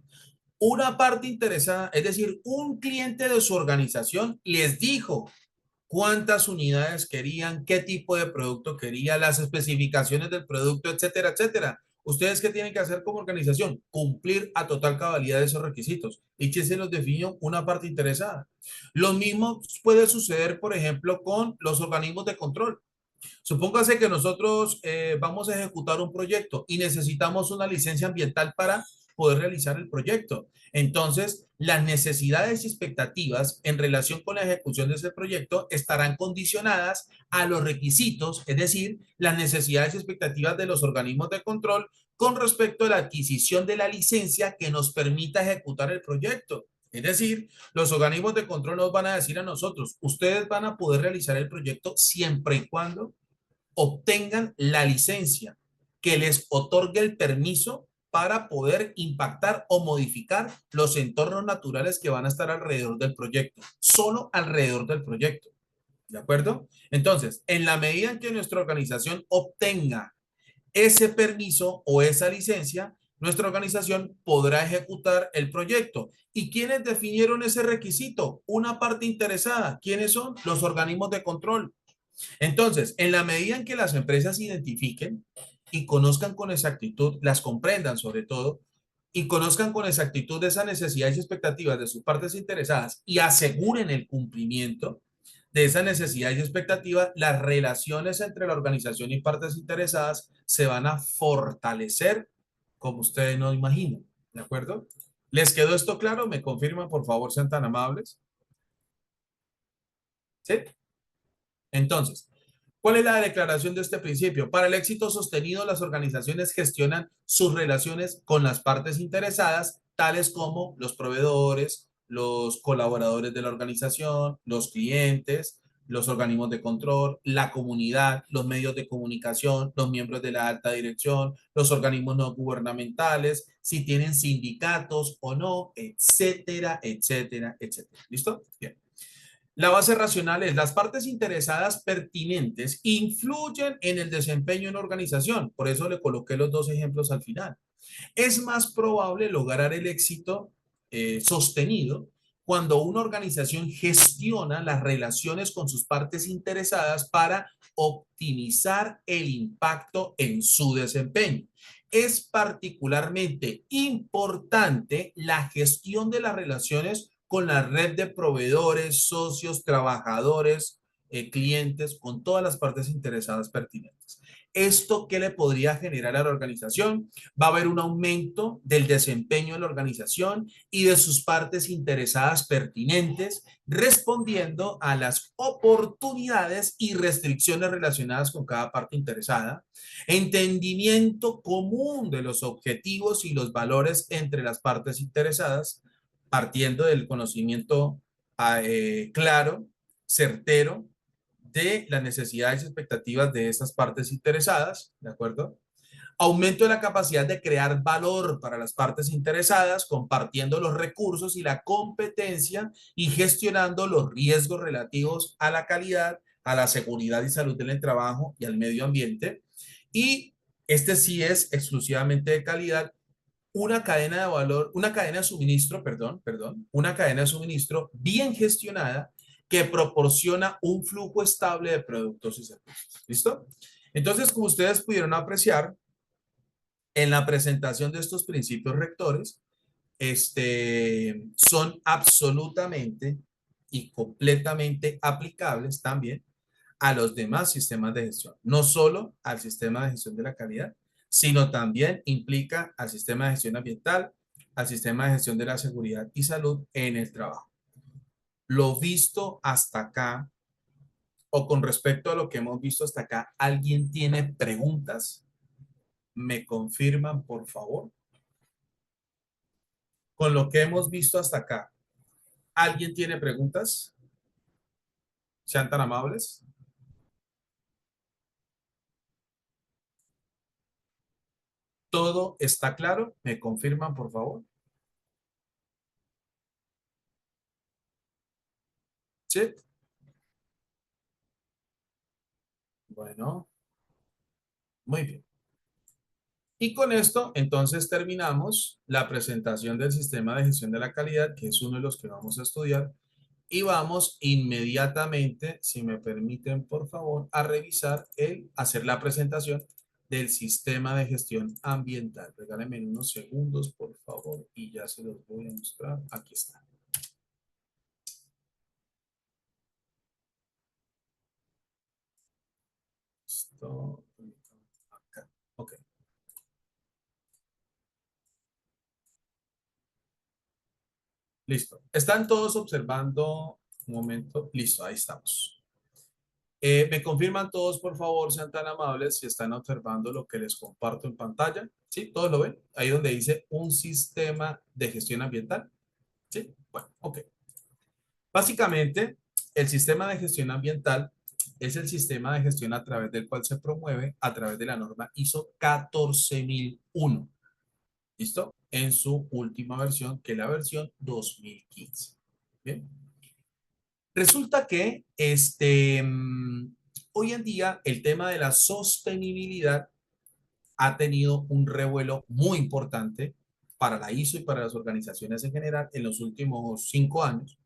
Una parte interesada, es decir, un cliente de su organización les dijo cuántas unidades querían, qué tipo de producto quería, las especificaciones del producto, etcétera, etcétera. ¿Ustedes qué tienen que hacer como organización? Cumplir a total cabalidad esos requisitos. ¿Y quién se los definió? Una parte interesada. Lo mismo puede suceder, por ejemplo, con los organismos de control. Supóngase que nosotros vamos a ejecutar un proyecto y necesitamos una licencia ambiental para poder realizar el proyecto. Entonces, las necesidades y expectativas en relación con la ejecución de ese proyecto estarán condicionadas a los requisitos, es decir, las necesidades y expectativas de los organismos de control con respecto a la adquisición de la licencia que nos permita ejecutar el proyecto. Es decir, los organismos de control nos van a decir a nosotros, ustedes van a poder realizar el proyecto siempre y cuando obtengan la licencia que les otorgue el permiso para poder impactar o modificar los entornos naturales que van a estar alrededor del proyecto, solo alrededor del proyecto. ¿De acuerdo? Entonces, en la medida en que nuestra organización obtenga ese permiso o esa licencia, nuestra organización podrá ejecutar el proyecto. ¿Y quiénes definieron ese requisito? Una parte interesada. ¿Quiénes son? Los organismos de control. Entonces, en la medida en que las empresas identifiquen y conozcan con exactitud, las comprendan sobre todo, y conozcan con exactitud esas necesidades y expectativas de sus partes interesadas y aseguren el cumplimiento de esas necesidades y expectativas, las relaciones entre la organización y partes interesadas se van a fortalecer como ustedes no imaginan. ¿De acuerdo? ¿Les quedó esto claro? ¿Me confirman, por favor, sean tan amables? ¿Sí? Entonces, ¿cuál es la declaración de este principio? Para el éxito sostenido, las organizaciones gestionan sus relaciones con las partes interesadas, tales como los proveedores, los colaboradores de la organización, los clientes, los organismos de control, la comunidad, los medios de comunicación, los miembros de la alta dirección, los organismos no gubernamentales, si tienen sindicatos o no, etcétera, etcétera, etcétera. ¿Listo? Bien. La base racional es las partes interesadas pertinentes influyen en el desempeño en una organización. Por eso le coloqué los 2 ejemplos al final. Es más probable lograr el éxito sostenido cuando una organización gestiona las relaciones con sus partes interesadas para optimizar el impacto en su desempeño. Es particularmente importante la gestión de las relaciones con la red de proveedores, socios, trabajadores, clientes, con todas las partes interesadas pertinentes. ¿Esto qué le podría generar a la organización? Va a haber un aumento del desempeño de la organización y de sus partes interesadas pertinentes, respondiendo a las oportunidades y restricciones relacionadas con cada parte interesada, entendimiento común de los objetivos y los valores entre las partes interesadas, partiendo del conocimiento claro, certero, de las necesidades y expectativas de esas partes interesadas, ¿de acuerdo? Aumento de la capacidad de crear valor para las partes interesadas, compartiendo los recursos y la competencia y gestionando los riesgos relativos a la calidad, a la seguridad y salud en el trabajo y al medio ambiente. Y este sí es exclusivamente de calidad, una cadena de valor, una cadena de suministro, una cadena de suministro bien gestionada que proporciona un flujo estable de productos y servicios. ¿Listo? Entonces, como ustedes pudieron apreciar, en la presentación de estos principios rectores, son absolutamente y completamente aplicables también a los demás sistemas de gestión, no solo al sistema de gestión de la calidad, sino también implica al sistema de gestión ambiental, al sistema de gestión de la seguridad y salud en el trabajo. Lo visto hasta acá, o con respecto a lo que hemos visto hasta acá, ¿alguien tiene preguntas? ¿Me confirman, por favor? Con lo que hemos visto hasta acá, ¿alguien tiene preguntas? Sean tan amables. ¿Todo está claro? ¿Me confirman, por favor? Sí. Bueno, muy bien. Y con esto, entonces, terminamos la presentación del sistema de gestión de la calidad, que es uno de los que vamos a estudiar. Y vamos inmediatamente, si me permiten, por favor, a revisar hacer la presentación del sistema de gestión ambiental. Regálenme unos segundos, por favor, y ya se los voy a mostrar. Aquí está. Esto, acá. Ok, listo. ¿Están todos observando? Un momento. Listo, ahí estamos. ¿Me confirman todos, por favor, sean tan amables, si están observando lo que les comparto en pantalla? ¿Sí? ¿Todos lo ven? Ahí donde dice un sistema de gestión ambiental. ¿Sí? Bueno, ok. Básicamente, el sistema de gestión ambiental es el sistema de gestión a través del cual se promueve a través de la norma ISO 14001. ¿Listo? En su última versión, que es la versión 2015. Bien. Resulta que hoy en día el tema de la sostenibilidad ha tenido un revuelo muy importante para la ISO y para las organizaciones en general en los últimos 5 años,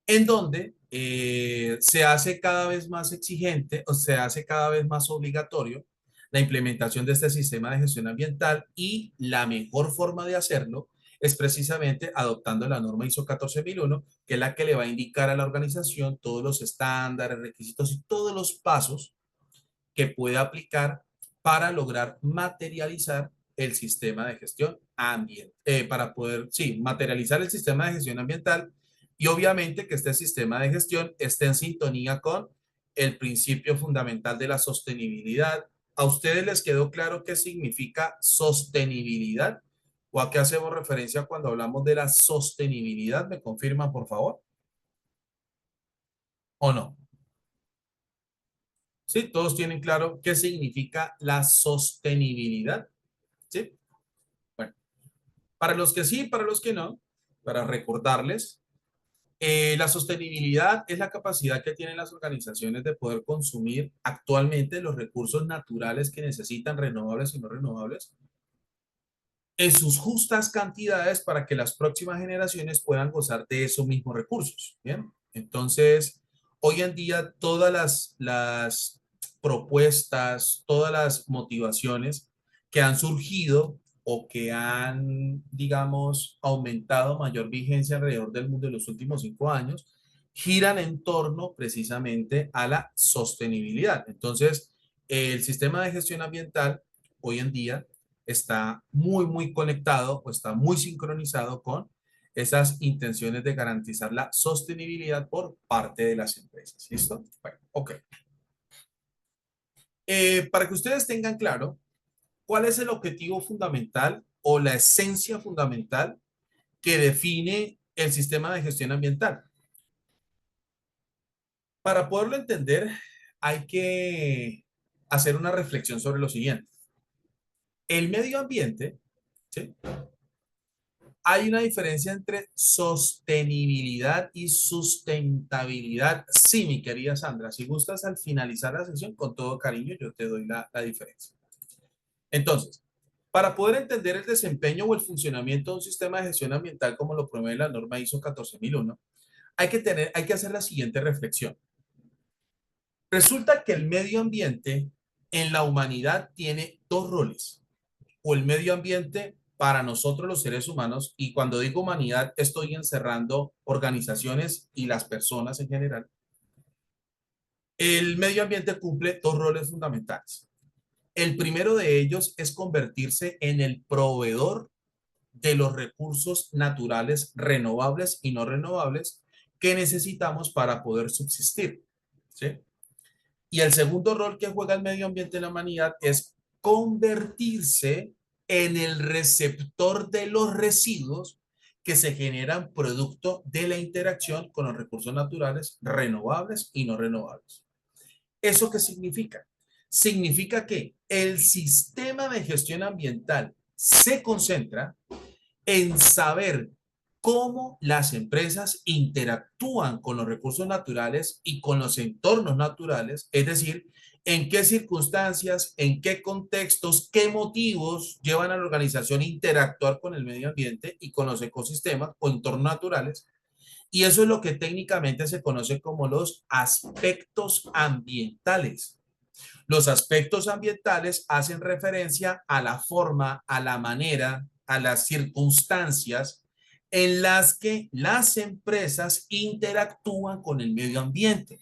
en donde se hace cada vez más exigente o se hace cada vez más obligatorio la implementación de este sistema de gestión ambiental, y la mejor forma de hacerlo es precisamente adoptando la norma ISO 14001, que es la que le va a indicar a la organización todos los estándares, requisitos y todos los pasos que puede aplicar para lograr materializar el sistema de gestión ambiental, para poder, sí, materializar el sistema de gestión ambiental, y obviamente que este sistema de gestión esté en sintonía con el principio fundamental de la sostenibilidad. ¿A ustedes les quedó claro qué significa sostenibilidad? ¿O a qué hacemos referencia cuando hablamos de la sostenibilidad? ¿Me confirman, por favor? ¿O no? ¿Sí? ¿Todos tienen claro qué significa la sostenibilidad? ¿Sí? Bueno, para los que sí, para los que no, para recordarles, la sostenibilidad es la capacidad que tienen las organizaciones de poder consumir actualmente los recursos naturales que necesitan, renovables y no renovables, en sus justas cantidades para que las próximas generaciones puedan gozar de esos mismos recursos. Bien, entonces, hoy en día todas las propuestas, todas las motivaciones que han surgido o que han, digamos, aumentado mayor vigencia alrededor del mundo en los últimos 5 años, giran en torno precisamente a la sostenibilidad. Entonces, el sistema de gestión ambiental hoy en día está muy conectado o está muy sincronizado con esas intenciones de garantizar la sostenibilidad por parte de las empresas. ¿Listo? Bueno, ok. Para que ustedes tengan claro cuál es el objetivo fundamental o la esencia fundamental que define el sistema de gestión ambiental. Para poderlo entender, hay que hacer una reflexión sobre lo siguiente. El medio ambiente, ¿sí? Hay una diferencia entre sostenibilidad y sustentabilidad. Sí, mi querida Sandra, si gustas al finalizar la sesión, con todo cariño, yo te doy la diferencia. Entonces, para poder entender el desempeño o el funcionamiento de un sistema de gestión ambiental como lo promueve la norma ISO 14001, hay que hacer la siguiente reflexión. Resulta que el medio ambiente en la humanidad tiene dos roles, o el medio ambiente para nosotros los seres humanos, y cuando digo humanidad estoy encerrando organizaciones y las personas en general. El medio ambiente cumple dos roles fundamentales. El primero de ellos es convertirse en el proveedor de los recursos naturales renovables y no renovables que necesitamos para poder subsistir, ¿sí? Y el segundo rol que juega el medio ambiente en la humanidad es convertirse en el receptor de los residuos que se generan producto de la interacción con los recursos naturales renovables y no renovables. ¿Eso qué significa? Significa que el sistema de gestión ambiental se concentra en saber cómo las empresas interactúan con los recursos naturales y con los entornos naturales, es decir, en qué circunstancias, en qué contextos, qué motivos llevan a la organización a interactuar con el medio ambiente y con los ecosistemas o entornos naturales. Y eso es lo que técnicamente se conoce como los aspectos ambientales. Los aspectos ambientales hacen referencia a la forma, a la manera, a las circunstancias en las que las empresas interactúan con el medio ambiente.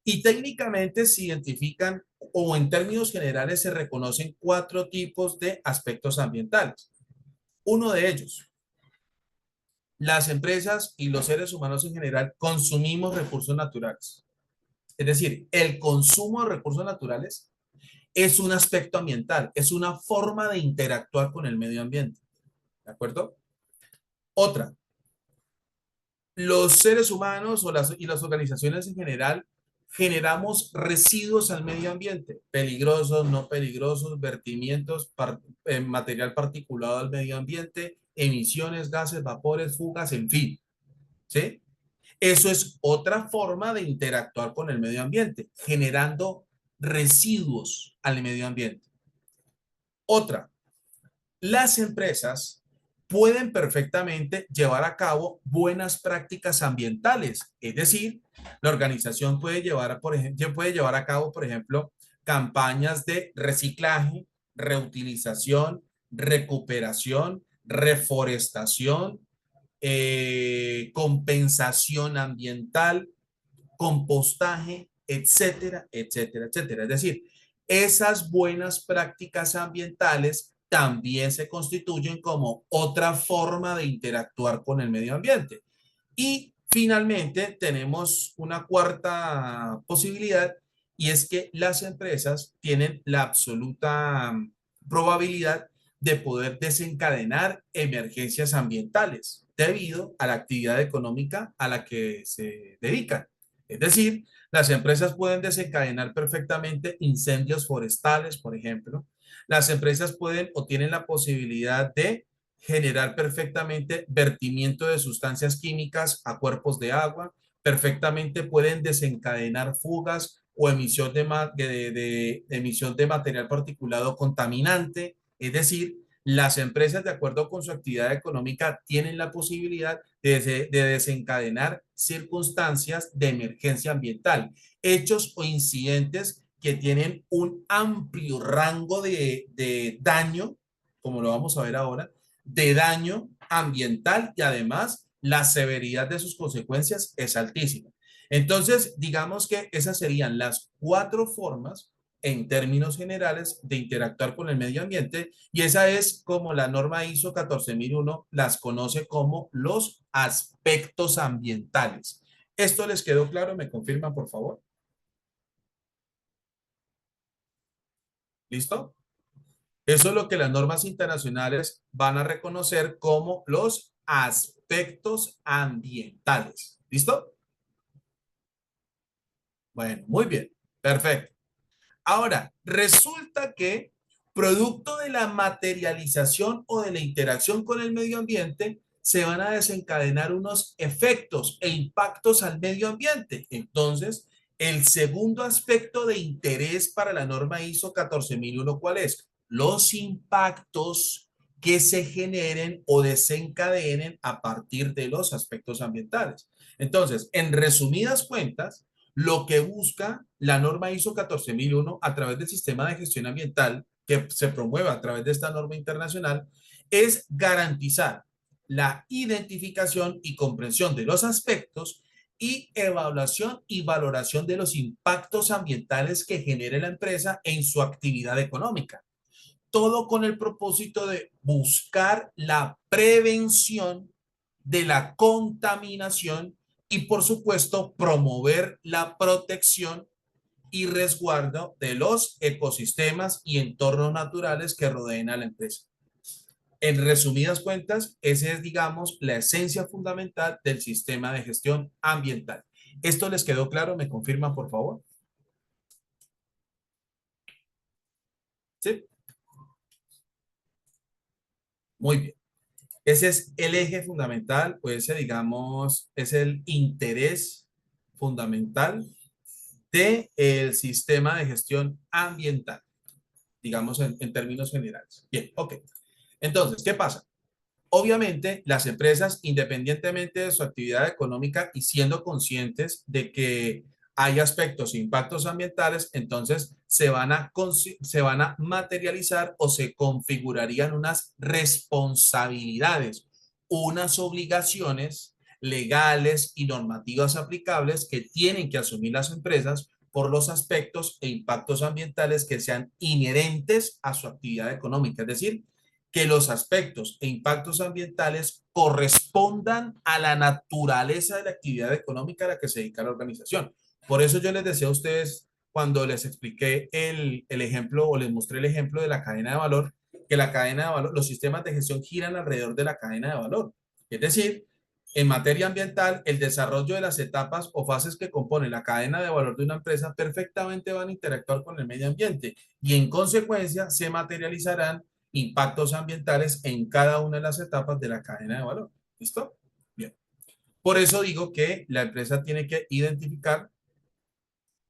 Y técnicamente se identifican o en términos generales se reconocen cuatro tipos de aspectos ambientales. Uno de ellos, las empresas y los seres humanos en general consumimos recursos naturales. Es decir, el consumo de recursos naturales es un aspecto ambiental, es una forma de interactuar con el medio ambiente. ¿De acuerdo? Otra, los seres humanos y las organizaciones en general generamos residuos al medio ambiente, peligrosos, no peligrosos, vertimientos, material particulado al medio ambiente, emisiones, gases, vapores, fugas, en fin. ¿Sí? Eso es otra forma de interactuar con el medio ambiente, generando residuos al medio ambiente. Otra, las empresas pueden perfectamente llevar a cabo buenas prácticas ambientales, es decir, la organización puede llevar a cabo, por ejemplo, campañas de reciclaje, reutilización, recuperación, reforestación, compensación ambiental, compostaje, etcétera, etcétera, etcétera. Es decir, esas buenas prácticas ambientales también se constituyen como otra forma de interactuar con el medio ambiente. Y finalmente tenemos una cuarta posibilidad y es que las empresas tienen la absoluta probabilidad de poder desencadenar emergencias ambientales debido a la actividad económica a la que se dedican. Es decir, las empresas pueden desencadenar perfectamente incendios forestales, por ejemplo. Las empresas pueden o tienen la posibilidad de generar perfectamente vertimiento de sustancias químicas a cuerpos de agua, perfectamente pueden desencadenar fugas o emisión emisión de material particulado contaminante. Es decir, las empresas, de acuerdo con su actividad económica, tienen la posibilidad de desencadenar circunstancias de emergencia ambiental, hechos o incidentes que tienen un amplio rango daño, como lo vamos a ver ahora, de daño ambiental y además la severidad de sus consecuencias es altísima. Entonces, digamos que esas serían las cuatro formas en términos generales de interactuar con el medio ambiente y esa es como la norma ISO 14001 las conoce como los aspectos ambientales. ¿Esto les quedó claro? ¿Me confirman, por favor? ¿Listo? Eso es lo que las normas internacionales van a reconocer como los aspectos ambientales. ¿Listo? Bueno, muy bien. Perfecto. Ahora, resulta que producto de la materialización o de la interacción con el medio ambiente, se van a desencadenar unos efectos e impactos al medio ambiente. Entonces, el segundo aspecto de interés para la norma ISO 14001, ¿cuál es? Los impactos que se generen o desencadenen a partir de los aspectos ambientales. Entonces, en resumidas cuentas, lo que busca la norma ISO 14001 a través del sistema de gestión ambiental que se promueve a través de esta norma internacional es garantizar la identificación y comprensión de los aspectos y evaluación y valoración de los impactos ambientales que genere la empresa en su actividad económica. Todo con el propósito de buscar la prevención de la contaminación y, por supuesto, promover la protección y resguardo de los ecosistemas y entornos naturales que rodeen a la empresa. En resumidas cuentas, esa es, digamos, la esencia fundamental del sistema de gestión ambiental. ¿Esto les quedó claro? ¿Me confirman, por favor? Sí, muy bien. Ese es el eje fundamental, o ese, digamos, es el interés fundamental del sistema de gestión ambiental, digamos, en términos generales. Bien, ok. Entonces, ¿qué pasa? Obviamente, las empresas, independientemente de su actividad económica y siendo conscientes de que hay aspectos e impactos ambientales, entonces se van a materializar o se configurarían unas responsabilidades, unas obligaciones legales y normativas aplicables que tienen que asumir las empresas por los aspectos e impactos ambientales que sean inherentes a su actividad económica, es decir, que los aspectos e impactos ambientales correspondan a la naturaleza de la actividad económica a la que se dedica la organización. Por eso yo les decía a ustedes cuando les expliqué el ejemplo o les mostré el ejemplo de la cadena de valor, que la cadena de valor, los sistemas de gestión giran alrededor de la cadena de valor. Es decir, en materia ambiental, el desarrollo de las etapas o fases que componen la cadena de valor de una empresa perfectamente van a interactuar con el medio ambiente y en consecuencia se materializarán impactos ambientales en cada una de las etapas de la cadena de valor. ¿Listo? Bien. Por eso digo que la empresa tiene que identificar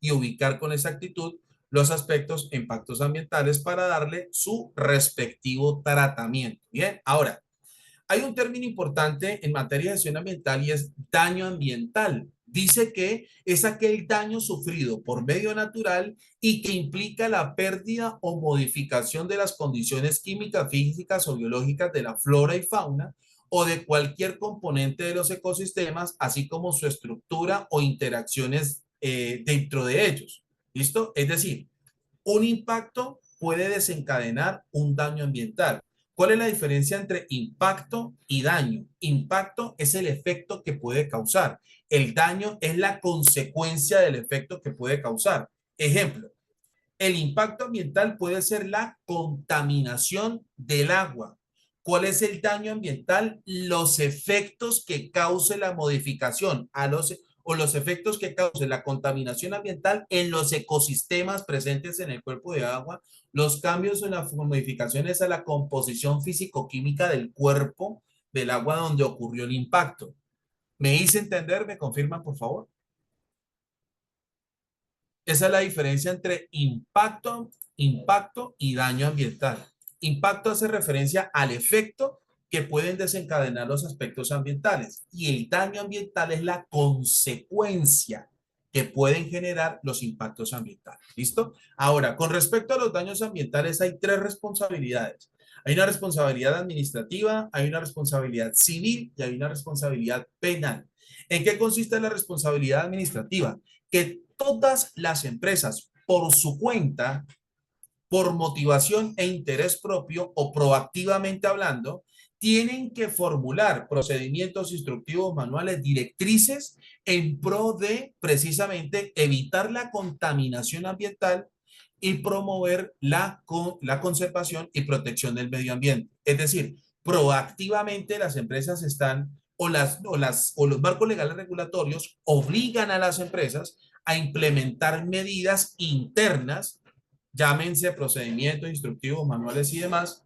y ubicar con exactitud los aspectos e impactos ambientales para darle su respectivo tratamiento. Bien, ahora, hay un término importante en materia de gestión ambiental y es daño ambiental. Dice que es aquel daño sufrido por medio natural y que implica la pérdida o modificación de las condiciones químicas, físicas o biológicas de la flora y fauna o de cualquier componente de los ecosistemas, así como su estructura o interacciones dentro de ellos. ¿Listo? Es decir, un impacto puede desencadenar un daño ambiental. ¿Cuál es la diferencia entre impacto y daño? Impacto es el efecto que puede causar. El daño es la consecuencia del efecto que puede causar. Ejemplo, el impacto ambiental puede ser la contaminación del agua. ¿Cuál es el daño ambiental? Los efectos que cause la modificación a los o los efectos que cause la contaminación ambiental en los ecosistemas presentes en el cuerpo de agua, los cambios en las modificaciones a la composición físico-química del cuerpo del agua donde ocurrió el impacto. ¿Me hice entender? ¿Me confirman, por favor? Esa es la diferencia entre impacto y daño ambiental. Impacto hace referencia al efecto que pueden desencadenar los aspectos ambientales y el daño ambiental es la consecuencia que pueden generar los impactos ambientales. ¿Listo? Ahora, con respecto a los daños ambientales, hay tres responsabilidades. Hay una responsabilidad administrativa, hay una responsabilidad civil y hay una responsabilidad penal. ¿En qué consiste la responsabilidad administrativa? Que todas las empresas, por su cuenta, por motivación e interés propio o proactivamente hablando, tienen que formular procedimientos instructivos, manuales, directrices en pro de precisamente evitar la contaminación ambiental y promover la conservación y protección del medio ambiente. Es decir, proactivamente las empresas están o los marcos legales regulatorios obligan a las empresas a implementar medidas internas, llámense procedimientos instructivos, manuales y demás,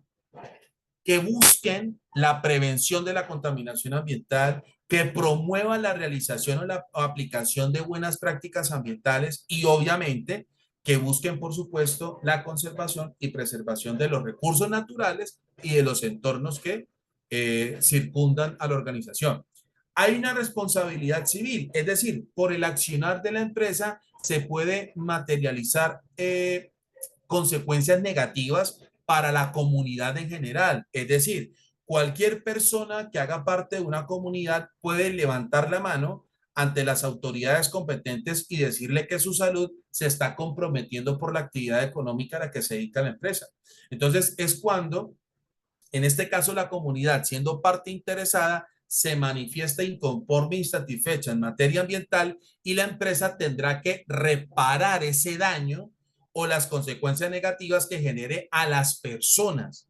que busquen la prevención de la contaminación ambiental, que promuevan la realización o la aplicación de buenas prácticas ambientales y obviamente que busquen, por supuesto, la conservación y preservación de los recursos naturales y de los entornos que circundan a la organización. Hay una responsabilidad civil, es decir, por el accionar de la empresa se puede materializar consecuencias negativas para la comunidad en general. Es decir, cualquier persona que haga parte de una comunidad puede levantar la mano ante las autoridades competentes y decirle que su salud se está comprometiendo por la actividad económica a la que se dedica la empresa. Entonces, es cuando, en este caso, la comunidad, siendo parte interesada, se manifiesta inconforme e insatisfecha en materia ambiental y la empresa tendrá que reparar ese daño o las consecuencias negativas que genere a las personas,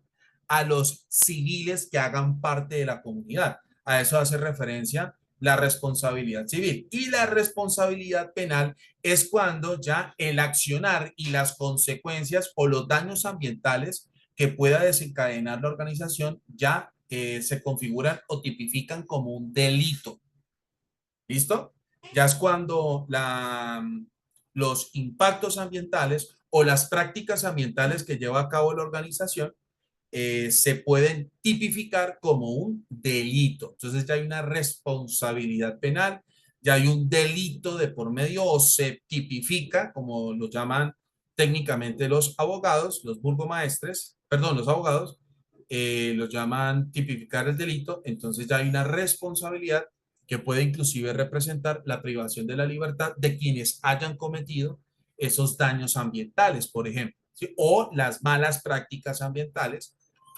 a los civiles que hagan parte de la comunidad. A eso hace referencia la responsabilidad civil. Y la responsabilidad penal es cuando ya el accionar y las consecuencias o los daños ambientales que pueda desencadenar la organización ya se configuran o tipifican como un delito. ¿Listo? Ya es cuando los impactos ambientales o las prácticas ambientales que lleva a cabo la organización se pueden tipificar como un delito. Entonces ya hay una responsabilidad penal, ya hay un delito de por medio o se tipifica, como lo llaman técnicamente los abogados, los burgomaestres, perdón, los abogados, los llaman tipificar el delito, entonces ya hay una responsabilidad que puede inclusive representar la privación de la libertad de quienes hayan cometido esos daños ambientales, por ejemplo, ¿sí? O las malas prácticas ambientales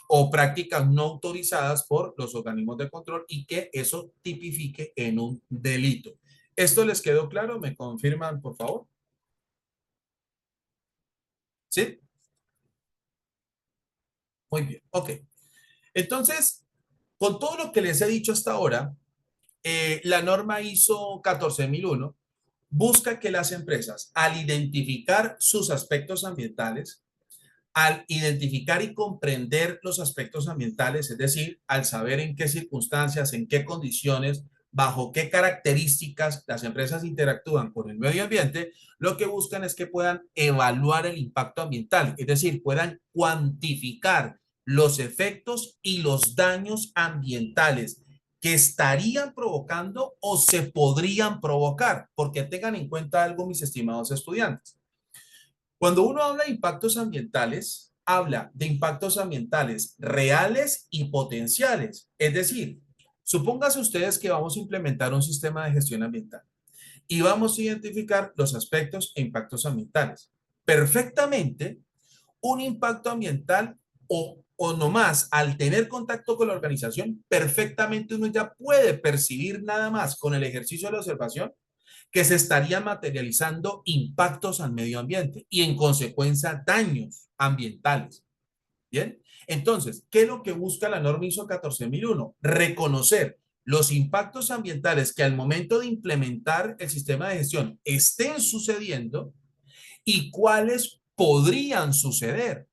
o prácticas no autorizadas por los organismos de control y que eso tipifique en un delito. ¿Esto les quedó claro? ¿Me confirman, por favor? ¿Sí? Muy bien, ok. Entonces, con todo lo que les he dicho hasta ahora, la norma ISO 14001 busca que las empresas, al identificar sus aspectos ambientales, al identificar y comprender los aspectos ambientales, es decir, al saber en qué circunstancias, en qué condiciones, bajo qué características las empresas interactúan con el medio ambiente, lo que buscan es que puedan evaluar el impacto ambiental, es decir, puedan cuantificar los efectos y los daños ambientales que estarían provocando o se podrían provocar, porque tengan en cuenta algo, mis estimados estudiantes. Cuando uno habla de impactos ambientales, habla de impactos ambientales reales y potenciales. Es decir, supóngase ustedes que vamos a implementar un sistema de gestión ambiental y vamos a identificar los aspectos e impactos ambientales. Perfectamente, un impacto ambiental o nomás al tener contacto con la organización, perfectamente uno ya puede percibir nada más con el ejercicio de la observación que se estarían materializando impactos al medio ambiente y en consecuencia daños ambientales. ¿Bien? Entonces, ¿qué es lo que busca la norma ISO 14001? Reconocer los impactos ambientales que al momento de implementar el sistema de gestión estén sucediendo y cuáles podrían suceder.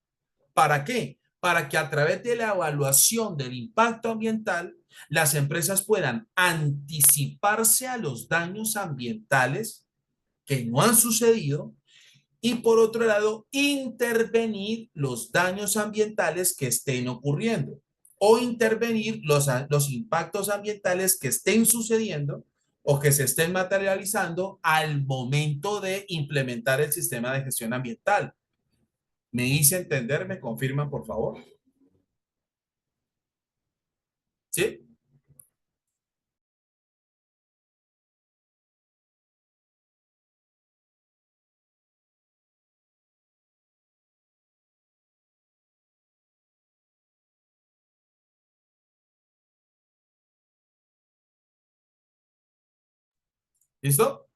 ¿Para qué? Para que a través de la evaluación del impacto ambiental, las empresas puedan anticiparse a los daños ambientales que no han sucedido y por otro lado, intervenir los daños ambientales que estén ocurriendo o intervenir los impactos ambientales que estén sucediendo o que se estén materializando al momento de implementar el sistema de gestión ambiental. ¿Me hice entender? ¿Me confirman, por favor? ¿Sí? ¿Listo?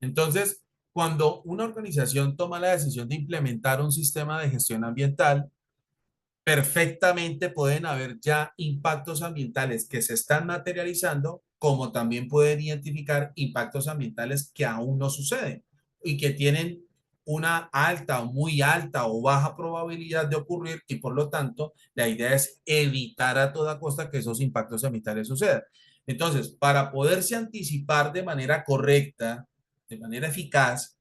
Entonces, cuando una organización toma la decisión de implementar un sistema de gestión ambiental, perfectamente pueden haber ya impactos ambientales que se están materializando, como también pueden identificar impactos ambientales que aún no suceden y que tienen una alta o muy alta o baja probabilidad de ocurrir y por lo tanto la idea es evitar a toda costa que esos impactos ambientales sucedan. Entonces, para poderse anticipar de manera correcta, de manera eficaz,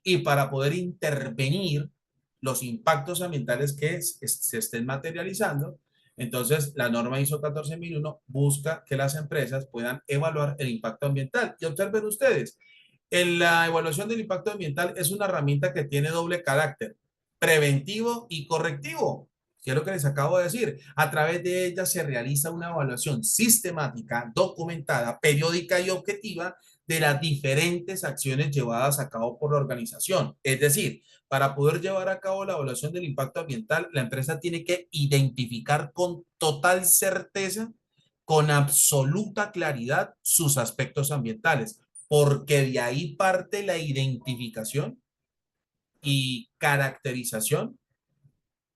y para poder intervenir los impactos ambientales que se estén materializando. Entonces, la norma ISO 14001 busca que las empresas puedan evaluar el impacto ambiental. Y observen ustedes, en la evaluación del impacto ambiental es una herramienta que tiene doble carácter, preventivo y correctivo, que es lo que les acabo de decir. A través de ella se realiza una evaluación sistemática, documentada, periódica y objetiva de las diferentes acciones llevadas a cabo por la organización. Es decir, para poder llevar a cabo la evaluación del impacto ambiental, la empresa tiene que identificar con total certeza, con absoluta claridad, sus aspectos ambientales, porque de ahí parte la identificación y caracterización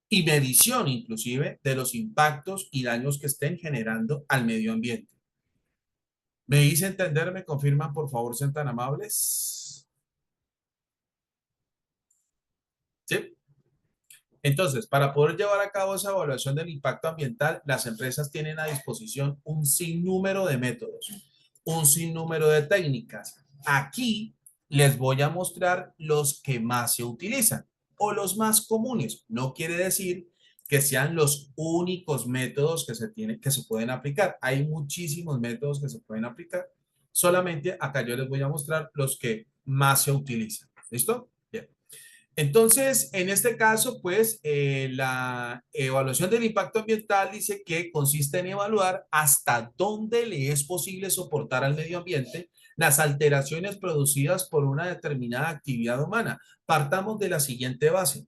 y medición inclusive de los impactos y daños que estén generando al medio ambiente. ¿Me hice entender? ¿Me confirman, por favor, sean tan amables? ¿Sí? Entonces, para poder llevar a cabo esa evaluación del impacto ambiental, las empresas tienen a disposición un sinnúmero de métodos, un sinnúmero de técnicas. Aquí les voy a mostrar los que más se utilizan o los más comunes. No quiere decir que sean los únicos métodos que se pueden aplicar. Hay muchísimos métodos que se pueden aplicar. Solamente acá yo les voy a mostrar los que más se utilizan. ¿Listo? Bien. Entonces, en este caso, pues la evaluación del impacto ambiental dice que consiste en evaluar hasta dónde le es posible soportar al medio ambiente las alteraciones producidas por una determinada actividad humana. Partamos de la siguiente base.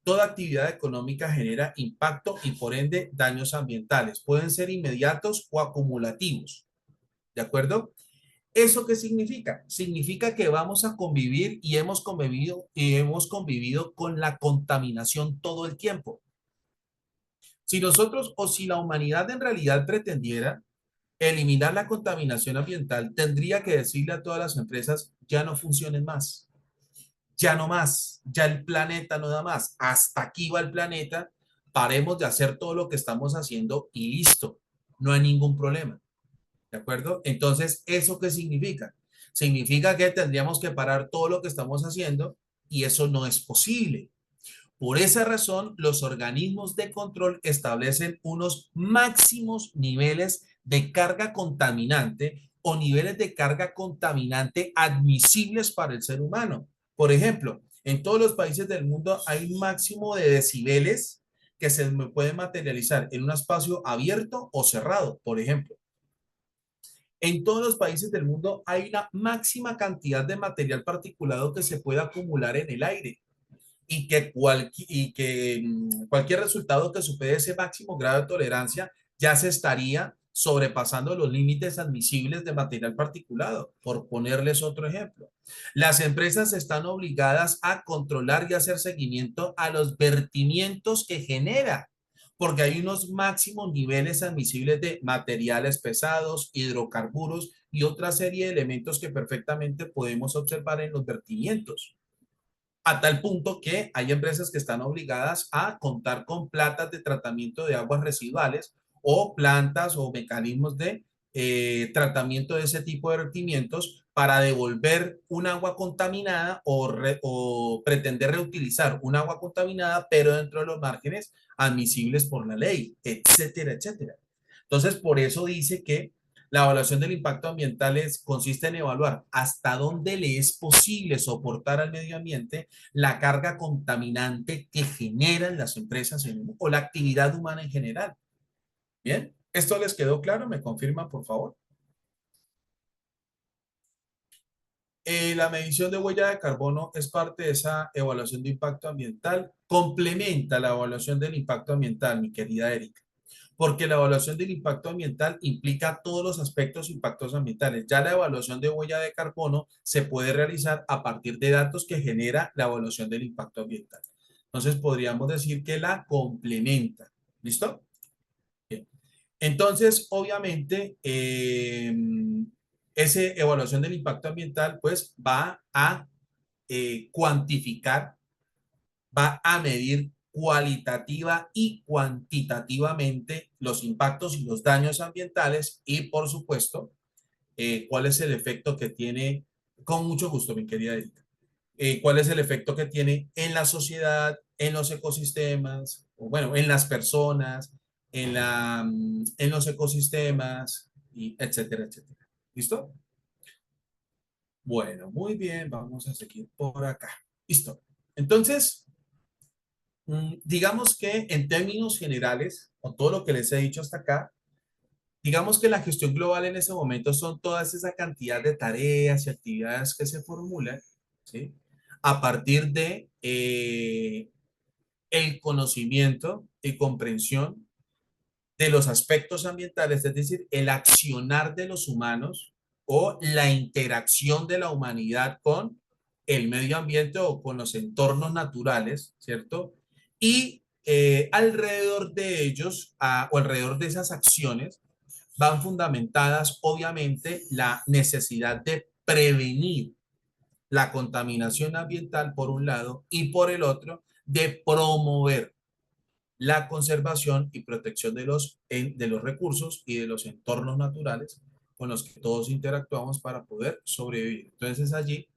Toda actividad económica genera impacto y por ende daños ambientales. Pueden ser inmediatos o acumulativos. ¿De acuerdo? ¿Eso qué significa? Significa que vamos a convivir y hemos convivido con la contaminación todo el tiempo. Si nosotros o si la humanidad en realidad pretendiera eliminar la contaminación ambiental, tendría que decirle a todas las empresas, ya no funcionen más, ya no más, ya el planeta no da más, hasta aquí va el planeta, paremos de hacer todo lo que estamos haciendo y listo, no hay ningún problema. ¿De acuerdo? Entonces, ¿eso qué significa? Significa que tendríamos que parar todo lo que estamos haciendo y eso no es posible. Por esa razón, los organismos de control establecen unos máximos niveles de carga contaminante o niveles de carga contaminante admisibles para el ser humano. Por ejemplo, en todos los países del mundo hay un máximo de decibeles que se puede materializar en un espacio abierto o cerrado, por ejemplo. En todos los países del mundo hay una máxima cantidad de material particulado que se puede acumular en el aire y que cualquier resultado que supere ese máximo grado de tolerancia ya se estaría sobrepasando los límites admisibles de material particulado, por ponerles otro ejemplo. Las empresas están obligadas a controlar y hacer seguimiento a los vertimientos que genera, porque hay unos máximos niveles admisibles de materiales pesados, hidrocarburos y otra serie de elementos que perfectamente podemos observar en los vertimientos. A tal punto que hay empresas que están obligadas a contar con plantas de tratamiento de aguas residuales o plantas o mecanismos de tratamiento de ese tipo de vertimientos para devolver un agua contaminada o pretender reutilizar un agua contaminada, pero dentro de los márgenes admisibles por la ley, etcétera, etcétera. Entonces, por eso dice que La evaluación del impacto ambiental consiste en evaluar hasta dónde le es posible soportar al medio ambiente la carga contaminante que generan las empresas o la actividad humana en general. Bien, ¿esto les quedó claro? ¿Me confirman, por favor? La medición de huella de carbono es parte de esa evaluación de impacto ambiental, complementa la evaluación del impacto ambiental, mi querida Erika, porque la evaluación del impacto ambiental implica todos los aspectos de impactos ambientales. Ya la evaluación de huella de carbono se puede realizar a partir de datos que genera la evaluación del impacto ambiental. Entonces podríamos decir que la complementa. ¿Listo? Bien. Entonces, obviamente, esa evaluación del impacto ambiental pues va a cuantificar, va a medir cualitativa y cuantitativamente los impactos y los daños ambientales y, por supuesto, cuál es el efecto que tiene, con mucho gusto, mi querida Erika, cuál es el efecto que tiene en la sociedad, en los ecosistemas, o bueno, en las personas, en los ecosistemas, y etcétera, etcétera. ¿Listo? Bueno, muy bien, vamos a seguir por acá. Listo. Entonces, digamos que en términos generales, con todo lo que les he dicho hasta acá, digamos que la gestión global en ese momento son todas esa cantidad de tareas y actividades que se formulan, ¿sí? A partir de el conocimiento y comprensión de los aspectos ambientales, es decir, el accionar de los humanos o la interacción de la humanidad con el medio ambiente o con los entornos naturales, ¿cierto? Y alrededor de ellos o alrededor de esas acciones van fundamentadas, obviamente, la necesidad de prevenir la contaminación ambiental por un lado y por el otro, de promover la conservación y protección de los recursos y de los entornos naturales con los que todos interactuamos para poder sobrevivir. Entonces es allí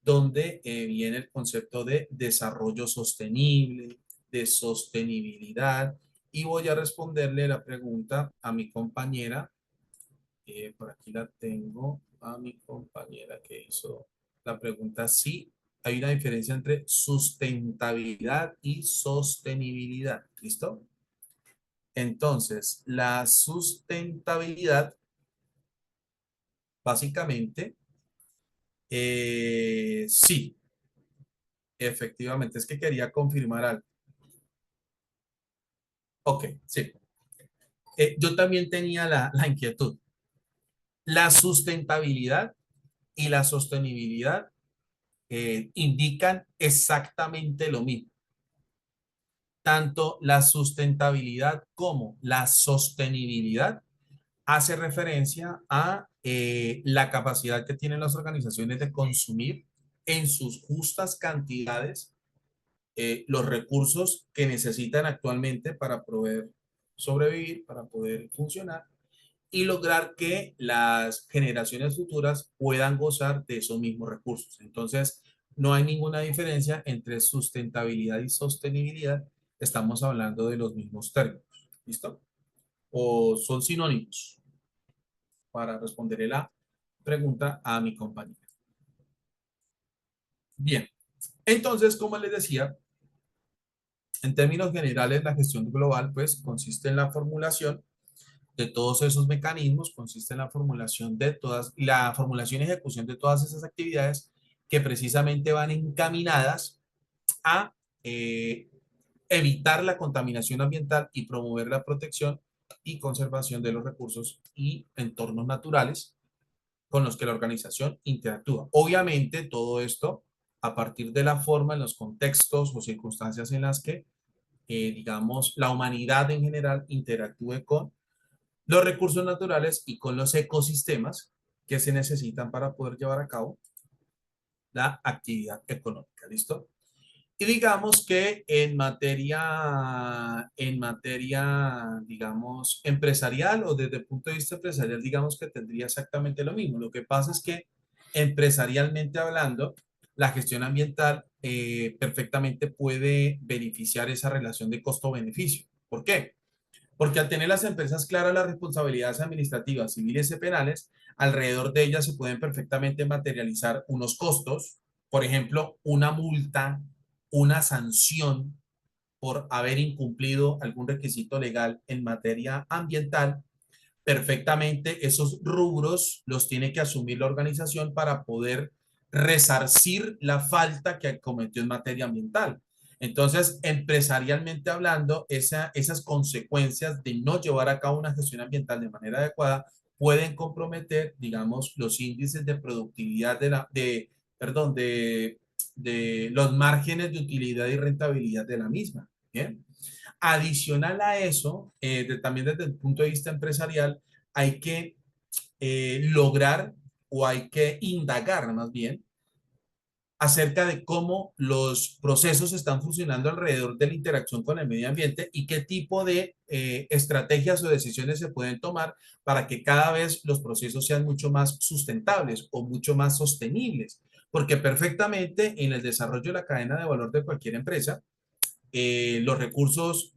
donde viene el concepto de desarrollo sostenible, de sostenibilidad, y voy a responderle la pregunta a mi compañera, por aquí la tengo, a mi compañera que hizo la pregunta, sí, hay una diferencia entre sustentabilidad y sostenibilidad, ¿listo? Entonces, la sustentabilidad, básicamente, sí, efectivamente, es que quería confirmar algo. Ok, sí. Yo también tenía la inquietud. La sustentabilidad y la sostenibilidad indican exactamente lo mismo. Tanto la sustentabilidad como la sostenibilidad hace referencia a la capacidad que tienen las organizaciones de consumir en sus justas cantidades los recursos que necesitan actualmente para poder sobrevivir, para poder funcionar y lograr que las generaciones futuras puedan gozar de esos mismos recursos. Entonces, no hay ninguna diferencia entre sustentabilidad y sostenibilidad. Estamos hablando de los mismos términos. ¿Listo? O son sinónimos para responderle la pregunta a mi compañera. Bien, entonces, como les decía, en términos generales, la gestión global, pues, consiste en la formulación de todos esos mecanismos, consiste en la formulación de todas, la formulación y ejecución de todas esas actividades que precisamente van encaminadas a evitar la contaminación ambiental y promover la protección y conservación de los recursos y entornos naturales con los que la organización interactúa. Obviamente, todo esto a partir de la forma, en los contextos o circunstancias en las que, digamos, la humanidad en general interactúe con los recursos naturales y con los ecosistemas que se necesitan para poder llevar a cabo la actividad económica. ¿Listo? Y digamos que en materia, digamos, empresarial o desde el punto de vista empresarial, digamos que tendría exactamente lo mismo. Lo que pasa es que empresarialmente hablando, la gestión ambiental perfectamente puede beneficiar esa relación de costo-beneficio. ¿Por qué? Porque al tener las empresas claras las responsabilidades administrativas, civiles y penales, alrededor de ellas se pueden perfectamente materializar unos costos, por ejemplo, una multa, una sanción por haber incumplido algún requisito legal en materia ambiental. Perfectamente esos rubros los tiene que asumir la organización para poder resarcir la falta que cometió en materia ambiental. Entonces, empresarialmente hablando, esas consecuencias de no llevar a cabo una gestión ambiental de manera adecuada pueden comprometer, digamos, los índices de productividad perdón, de los márgenes de utilidad y rentabilidad de la misma. Bien. Adicional a eso, también desde el punto de vista empresarial, hay que lograr o hay que indagar más bien acerca de cómo los procesos están funcionando alrededor de la interacción con el medio ambiente y qué tipo de estrategias o decisiones se pueden tomar para que cada vez los procesos sean mucho más sustentables o mucho más sostenibles. Porque perfectamente en el desarrollo de la cadena de valor de cualquier empresa, los recursos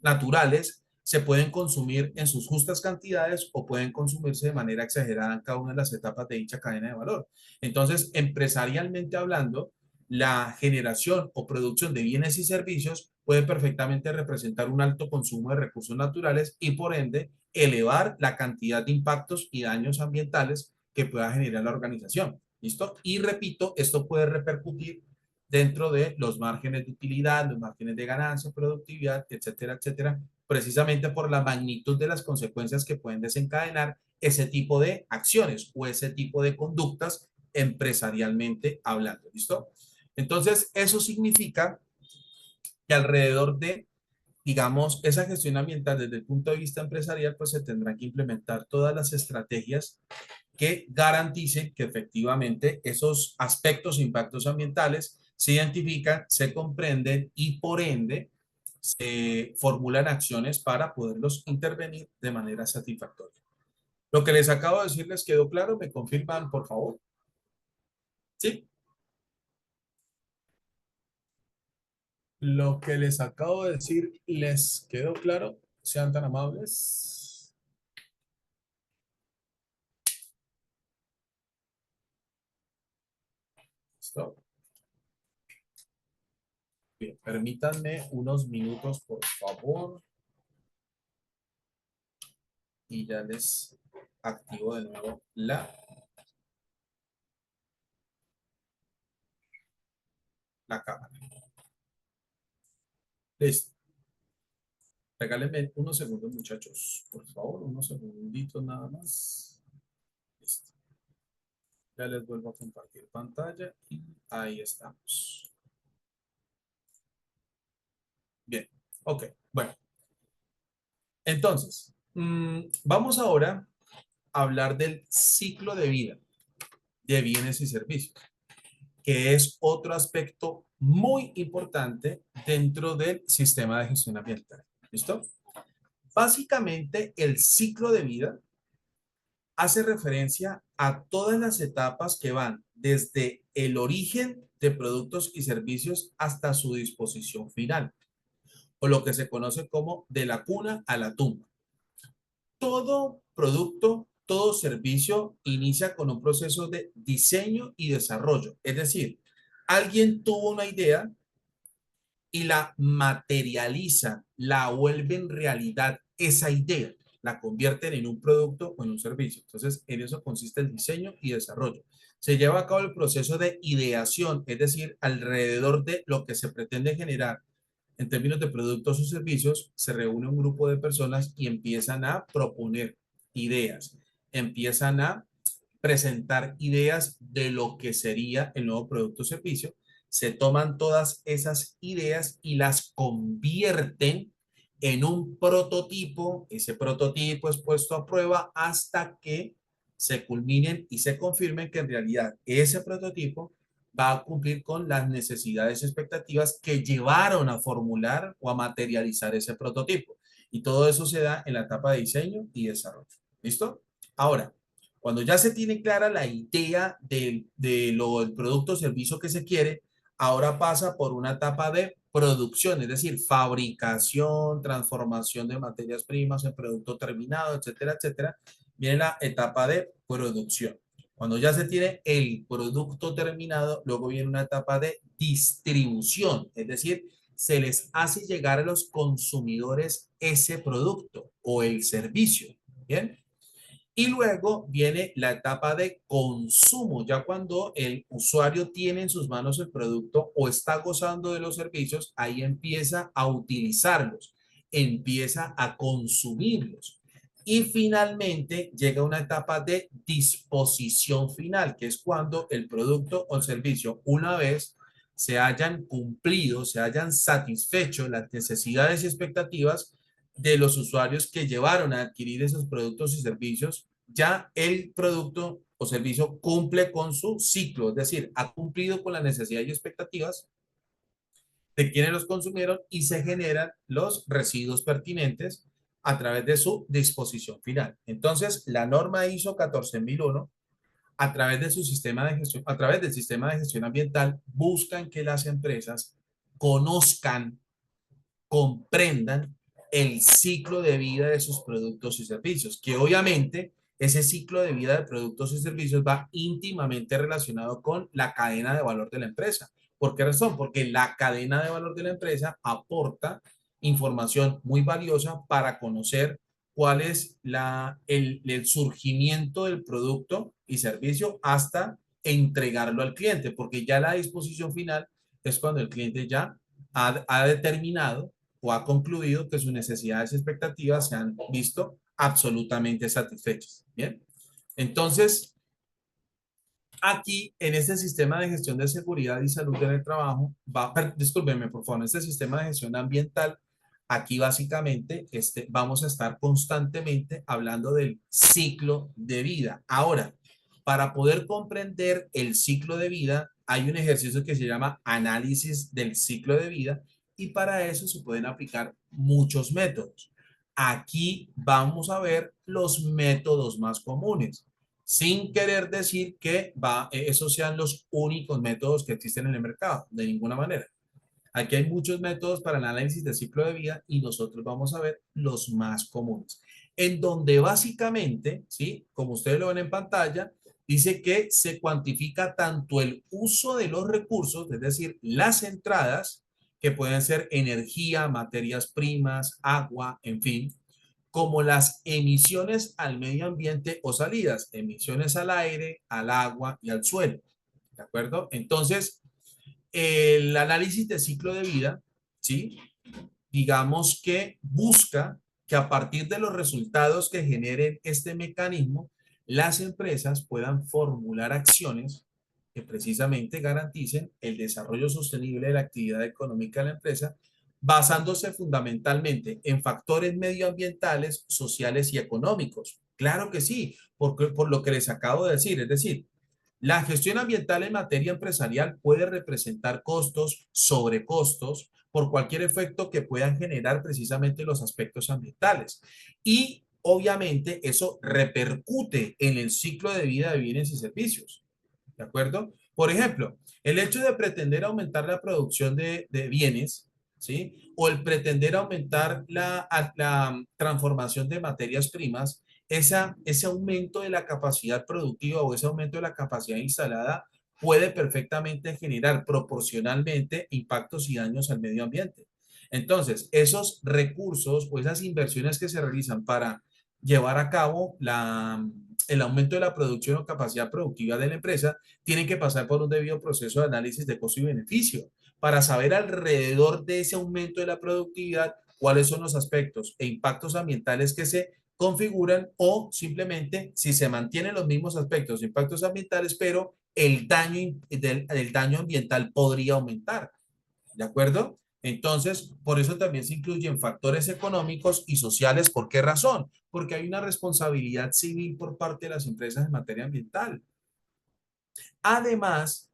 naturales se pueden consumir en sus justas cantidades o pueden consumirse de manera exagerada en cada una de las etapas de dicha cadena de valor. Entonces, empresarialmente hablando, la generación o producción de bienes y servicios puede perfectamente representar un alto consumo de recursos naturales y por ende elevar la cantidad de impactos y daños ambientales que pueda generar la organización. ¿Listo? Y repito, esto puede repercutir dentro de los márgenes de utilidad, los márgenes de ganancia, productividad, etcétera, etcétera, precisamente por la magnitud de las consecuencias que pueden desencadenar ese tipo de acciones o ese tipo de conductas empresarialmente hablando. ¿Listo? Entonces, eso significa que alrededor de, digamos, esa gestión ambiental desde el punto de vista empresarial, pues se tendrán que implementar todas las estrategias que garanticen que efectivamente esos aspectos e impactos ambientales se identifican, se comprenden y por ende se formulan acciones para poderlos intervenir de manera satisfactoria. Lo que les acabo de decir les quedó claro, ¿me confirman, por favor? Sí. Lo que les acabo de decir les quedó claro, sean tan amables. Listo. Bien, permítanme unos minutos, por favor, y ya les activo de nuevo la cámara. Listo. Regálenme unos segundos, muchachos. Por favor, unos segunditos nada más. Listo. Ya les vuelvo a compartir pantalla y ahí estamos. Bien. Ok. Bueno, entonces, vamos ahora a hablar del ciclo de vida de bienes y servicios, que es otro aspecto muy importante dentro del sistema de gestión ambiental. ¿Listo? Básicamente, el ciclo de vida hace referencia a todas las etapas que van desde el origen de productos y servicios hasta su disposición final, o lo que se conoce como de la cuna a la tumba. Todo producto, todo servicio inicia con un proceso de diseño y desarrollo. Es decir, alguien tuvo una idea y la materializa, la vuelve en realidad esa idea, la convierten en un producto o en un servicio. Entonces, en eso consiste el diseño y desarrollo. Se lleva a cabo el proceso de ideación, es decir, alrededor de lo que se pretende generar en términos de productos o servicios, se reúne un grupo de personas y empiezan a proponer ideas, empiezan a presentar ideas de lo que sería el nuevo producto o servicio, se toman todas esas ideas y las convierten en un prototipo. Ese prototipo es puesto a prueba hasta que se culminen y se confirmen que en realidad ese prototipo va a cumplir con las necesidades y expectativas que llevaron a formular o a materializar ese prototipo. Y todo eso se da en la etapa de diseño y desarrollo. ¿Listo? Ahora, cuando ya se tiene clara la idea del producto o servicio que se quiere, ahora pasa por una etapa de producción, es decir, fabricación, transformación de materias primas en producto terminado, etcétera, etcétera. Viene la etapa de producción. Cuando ya se tiene el producto terminado, luego viene una etapa de distribución, es decir, se les hace llegar a los consumidores ese producto o el servicio. ¿Bien? Y luego viene la etapa de consumo, ya cuando el usuario tiene en sus manos el producto o está gozando de los servicios, ahí empieza a utilizarlos, empieza a consumirlos. Y finalmente llega una etapa de disposición final, que es cuando el producto o el servicio, una vez se hayan cumplido, se hayan satisfecho las necesidades y expectativas de los usuarios que llevaron a adquirir esos productos y servicios, ya el producto o servicio cumple con su ciclo, es decir, ha cumplido con las necesidades y expectativas de quienes los consumieron y se generan los residuos pertinentes a través de su disposición final. Entonces, la norma ISO 14001 a través de su sistema de gestión, a través del sistema de gestión ambiental, buscan que las empresas conozcan, comprendan el ciclo de vida de sus productos y servicios, que obviamente ese ciclo de vida de productos y servicios va íntimamente relacionado con la cadena de valor de la empresa. ¿Por qué razón? Porque la cadena de valor de la empresa aporta información muy valiosa para conocer cuál es el surgimiento del producto y servicio hasta entregarlo al cliente, porque ya la disposición final es cuando el cliente ya ha determinado o ha concluido que sus necesidades y expectativas se han visto absolutamente satisfechas. Bien, entonces aquí en este sistema de gestión de seguridad y salud en el trabajo, discúlpenme por favor, en este sistema de gestión ambiental, aquí básicamente vamos a estar constantemente hablando del ciclo de vida. Ahora, para poder comprender el ciclo de vida, hay un ejercicio que se llama análisis del ciclo de vida y para eso se pueden aplicar muchos métodos. Aquí vamos a ver los métodos más comunes sin querer decir que esos sean los únicos métodos que existen en el mercado, de ninguna manera. Aquí hay muchos métodos para el análisis del ciclo de vida y nosotros vamos a ver los más comunes, en donde básicamente, ¿sí? Como ustedes lo ven en pantalla, dice que se cuantifica tanto el uso de los recursos, es decir, las entradas, que pueden ser energía, materias primas, agua, en fin, como las emisiones al medio ambiente o salidas, emisiones al aire, al agua y al suelo. ¿De acuerdo? Entonces, el análisis de ciclo de vida, ¿sí? Digamos que busca que a partir de los resultados que generen este mecanismo, las empresas puedan formular acciones que precisamente garanticen el desarrollo sostenible de la actividad económica de la empresa, basándose fundamentalmente en factores medioambientales, sociales y económicos. Claro que sí, por lo que les acabo de decir, es decir, la gestión ambiental en materia empresarial puede representar costos, sobrecostos, por cualquier efecto que puedan generar precisamente los aspectos ambientales. Y obviamente eso repercute en el ciclo de vida de bienes y servicios. ¿De acuerdo? Por ejemplo, el hecho de pretender aumentar la producción de bienes, ¿sí? O el pretender aumentar la transformación de materias primas, ese aumento de la capacidad productiva o ese aumento de la capacidad instalada puede perfectamente generar proporcionalmente impactos y daños al medio ambiente. Entonces, esos recursos o esas inversiones que se realizan para llevar a cabo el aumento de la producción o capacidad productiva de la empresa tienen que pasar por un debido proceso de análisis de costo y beneficio para saber alrededor de ese aumento de la productividad cuáles son los aspectos e impactos ambientales que se configuran o simplemente si se mantienen los mismos aspectos e impactos ambientales, pero el daño ambiental podría aumentar. ¿De acuerdo? Entonces, por eso también se incluyen factores económicos y sociales. ¿Por qué razón? Porque hay una responsabilidad civil por parte de las empresas en materia ambiental. Además,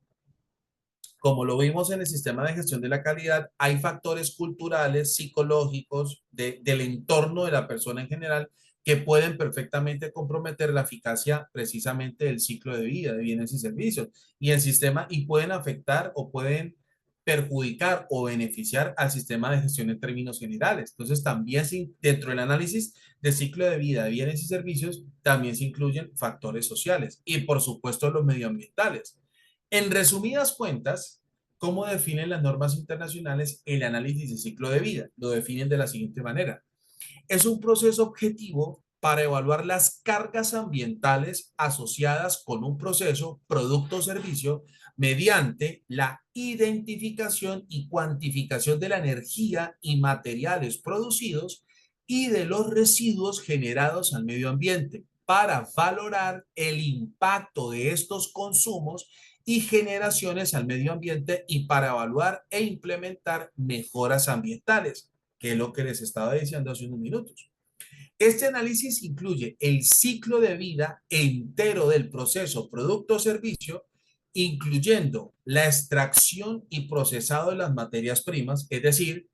como lo vimos en el sistema de gestión de la calidad, hay factores culturales, psicológicos, del entorno de la persona en general, que pueden perfectamente comprometer la eficacia precisamente del ciclo de vida de bienes y servicios y el sistema y pueden afectar o pueden perjudicar o beneficiar al sistema de gestión en términos generales. Entonces, también dentro del análisis de ciclo de vida de bienes y servicios, también se incluyen factores sociales y, por supuesto, los medioambientales. En resumidas cuentas, ¿cómo definen las normas internacionales el análisis de ciclo de vida? Lo definen de la siguiente manera. Es un proceso objetivo para evaluar las cargas ambientales asociadas con un proceso, producto o servicio mediante la identificación y cuantificación de la energía y materiales producidos y de los residuos generados al medio ambiente para valorar el impacto de estos consumos y generaciones al medio ambiente y para evaluar e implementar mejoras ambientales, que es lo que les estaba diciendo hace unos minutos. Este análisis incluye el ciclo de vida entero del proceso, producto o servicio, incluyendo la extracción y procesado de las materias primas, es decir,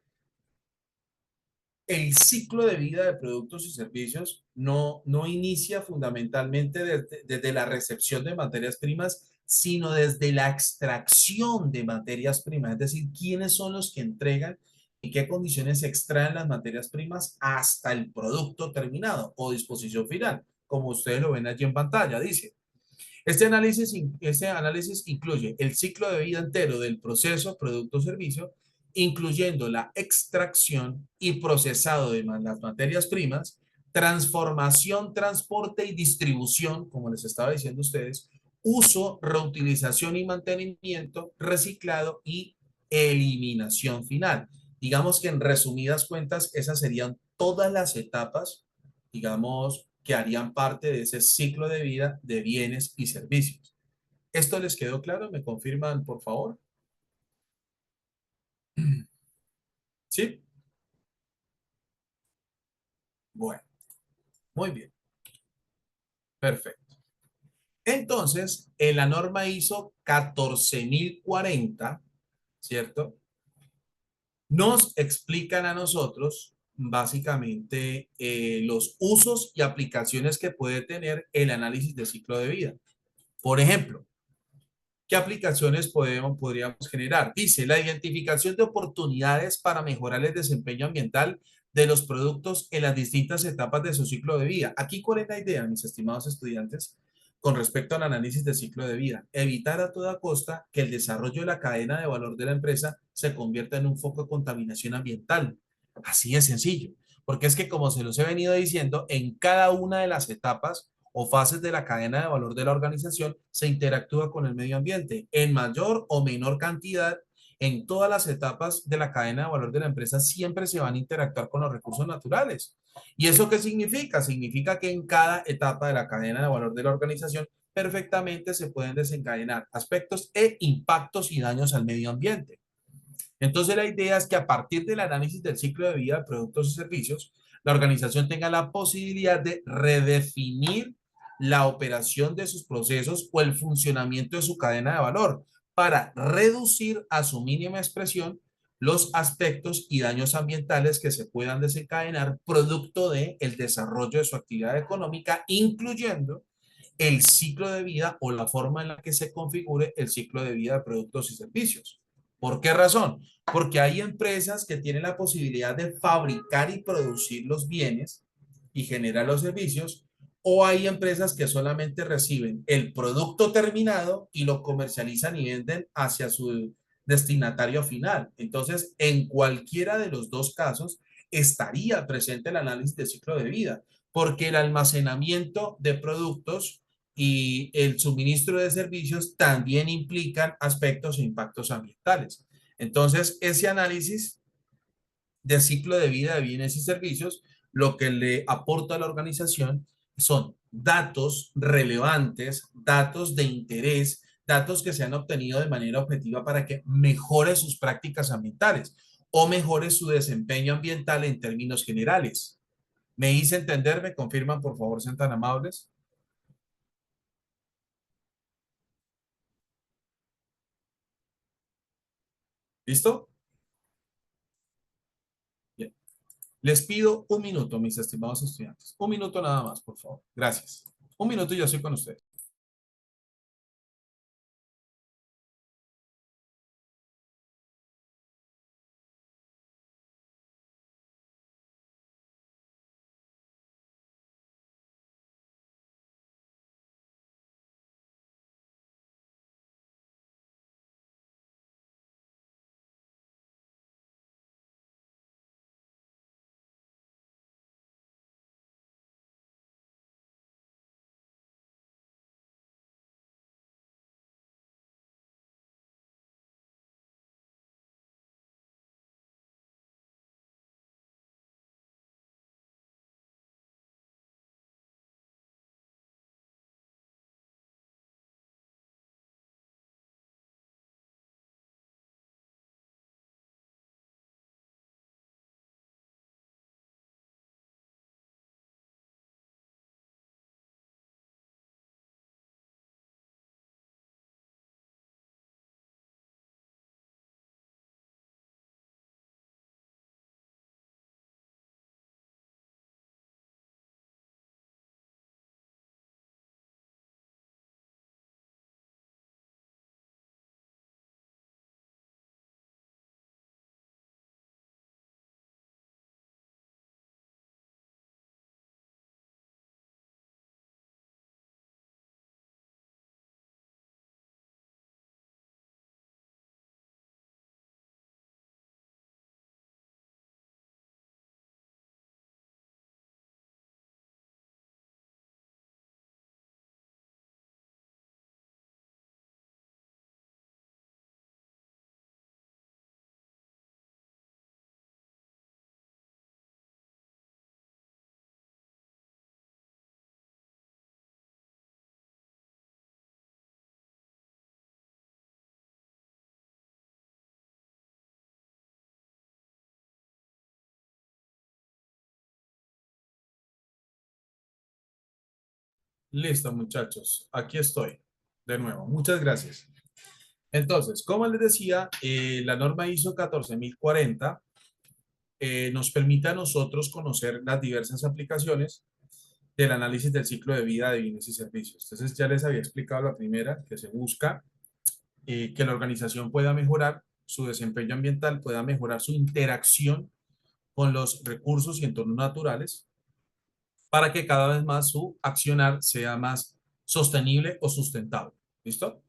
el ciclo de vida de productos y servicios no inicia fundamentalmente desde la recepción de materias primas, sino desde la extracción de materias primas, es decir, quiénes son los que entregan y qué condiciones se extraen las materias primas hasta el producto terminado o disposición final, como ustedes lo ven allí en pantalla, dice. Este análisis incluye el ciclo de vida entero del proceso, producto o servicio, incluyendo la extracción y procesado de las materias primas, transformación, transporte y distribución, como les estaba diciendo a ustedes, uso, reutilización y mantenimiento, reciclado y eliminación final. Digamos que en resumidas cuentas, esas serían todas las etapas, digamos, que harían parte de ese ciclo de vida de bienes y servicios. ¿Esto les quedó claro? ¿Me confirman, por favor? ¿Sí? Bueno, muy bien. Perfecto. Entonces, en la norma ISO 14040, ¿cierto? Nos explican a nosotros básicamente los usos y aplicaciones que puede tener el análisis de ciclo de vida. Por ejemplo, ¿qué aplicaciones podríamos generar? Dice, la identificación de oportunidades para mejorar el desempeño ambiental de los productos en las distintas etapas de su ciclo de vida. Aquí, ¿cuál es la idea, mis estimados estudiantes, con respecto al análisis de ciclo de vida? Evitar a toda costa que el desarrollo de la cadena de valor de la empresa se convierta en un foco de contaminación ambiental. Así de sencillo. Porque es que, como se los he venido diciendo, en cada una de las etapas o fases de la cadena de valor de la organización se interactúa con el medio ambiente en mayor o menor cantidad. En todas las etapas de la cadena de valor de la empresa siempre se van a interactuar con los recursos naturales. ¿Y eso qué significa? Significa que en cada etapa de la cadena de valor de la organización perfectamente se pueden desencadenar aspectos e impactos y daños al medio ambiente. Entonces, la idea es que a partir del análisis del ciclo de vida de productos y servicios, la organización tenga la posibilidad de redefinir la operación de sus procesos o el funcionamiento de su cadena de valor para reducir a su mínima expresión los aspectos y daños ambientales que se puedan desencadenar producto del desarrollo de su actividad económica, incluyendo el ciclo de vida o la forma en la que se configure el ciclo de vida de productos y servicios. ¿Por qué razón? Porque hay empresas que tienen la posibilidad de fabricar y producir los bienes y generar los servicios, o hay empresas que solamente reciben el producto terminado y lo comercializan y venden hacia su destinatario final. Entonces, en cualquiera de los dos casos estaría presente el análisis de ciclo de vida, porque el almacenamiento de productos y el suministro de servicios también implican aspectos e impactos ambientales. Entonces, ese análisis de ciclo de vida de bienes y servicios, lo que le aporta a la organización son datos relevantes, datos de interés, datos que se han obtenido de manera objetiva para que mejore sus prácticas ambientales o mejore su desempeño ambiental en términos generales. ¿Me hice entender? ¿Me confirman, por favor, sean tan amables? ¿Listo? Bien. Les pido un minuto, mis estimados estudiantes. Un minuto nada más, por favor. Gracias. Un minuto y yo estoy con ustedes. Listo, muchachos. Aquí estoy. De nuevo. Muchas gracias. Entonces, como les decía, la norma ISO 14040 nos permite a nosotros conocer las diversas aplicaciones del análisis del ciclo de vida de bienes y servicios. Entonces, ya les había explicado la primera, que se busca que la organización pueda mejorar su desempeño ambiental, pueda mejorar su interacción con los recursos y entornos naturales para que cada vez más su accionar sea más sostenible o sustentable. ¿Listo?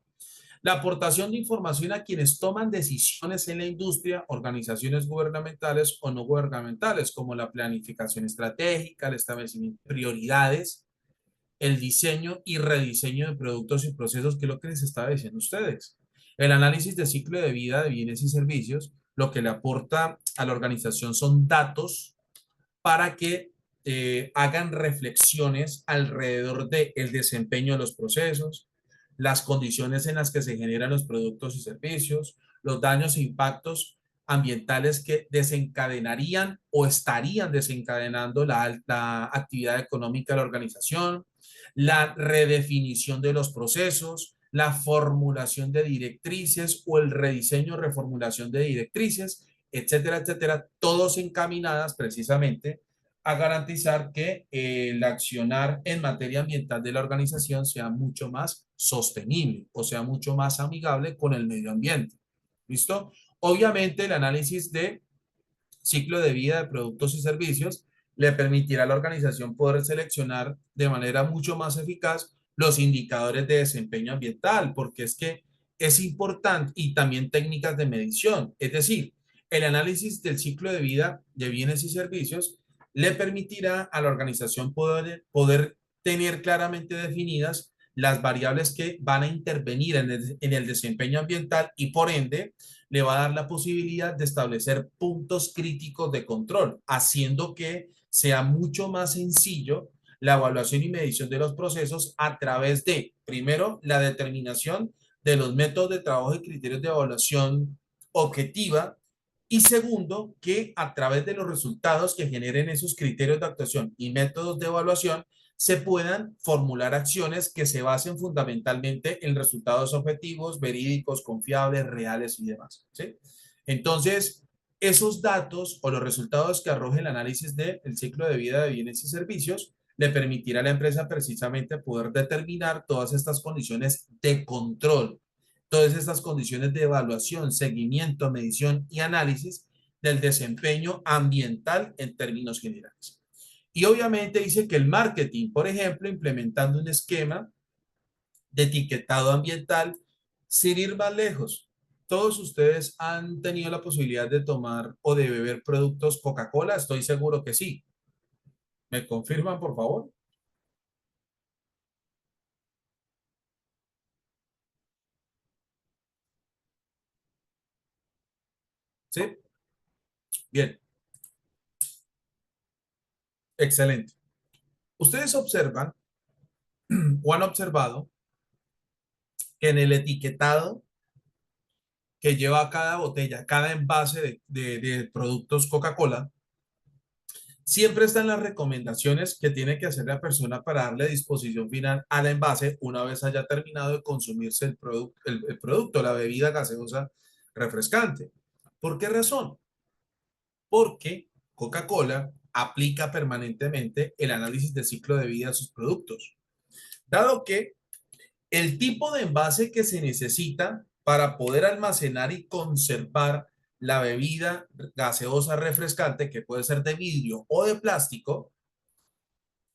La aportación de información a quienes toman decisiones en la industria, organizaciones gubernamentales o no gubernamentales, como la planificación estratégica, el establecimiento de prioridades, el diseño y rediseño de productos y procesos, que es lo que les estaba diciendo a ustedes. El análisis de ciclo de vida de bienes y servicios, lo que le aporta a la organización son datos para que hagan reflexiones alrededor del desempeño de los procesos, las condiciones en las que se generan los productos y servicios, los daños e impactos ambientales que desencadenarían o estarían desencadenando la actividad económica de la organización, la redefinición de los procesos, la formulación de directrices o el rediseño o reformulación de directrices, etcétera, etcétera, todos encaminadas precisamente a garantizar que el accionar en materia ambiental de la organización sea mucho más sostenible o sea mucho más amigable con el medio ambiente. ¿Listo? Obviamente el análisis de ciclo de vida de productos y servicios le permitirá a la organización poder seleccionar de manera mucho más eficaz los indicadores de desempeño ambiental, porque es que es importante y también técnicas de medición. Es decir, el análisis del ciclo de vida de bienes y servicios le permitirá a la organización poder tener claramente definidas las variables que van a intervenir en el desempeño ambiental y por ende le va a dar la posibilidad de establecer puntos críticos de control, haciendo que sea mucho más sencillo la evaluación y medición de los procesos a través de, primero, la determinación de los métodos de trabajo y criterios de evaluación objetiva, y segundo, que a través de los resultados que generen esos criterios de actuación y métodos de evaluación, se puedan formular acciones que se basen fundamentalmente en resultados objetivos, verídicos, confiables, reales y demás. ¿Sí? Entonces, esos datos o los resultados que arroje el análisis del ciclo de vida de bienes y servicios le permitirá a la empresa precisamente poder determinar todas estas condiciones de control, todas estas condiciones de evaluación, seguimiento, medición y análisis del desempeño ambiental en términos generales. Y obviamente dice que el marketing, por ejemplo, implementando un esquema de etiquetado ambiental, sin ir más lejos. Todos ustedes han tenido la posibilidad de tomar o de beber productos Coca-Cola, estoy seguro que sí. ¿Me confirman, por favor? Sí. Bien, excelente. Ustedes observan o han observado que en el etiquetado que lleva cada botella, cada envase de productos Coca-Cola, siempre están las recomendaciones que tiene que hacer la persona para darle disposición final al envase una vez haya terminado de consumirse el producto, la bebida gaseosa refrescante. ¿Por qué razón? Porque Coca-Cola aplica permanentemente el análisis de ciclo de vida de sus productos. Dado que el tipo de envase que se necesita para poder almacenar y conservar la bebida gaseosa refrescante, que puede ser de vidrio o de plástico,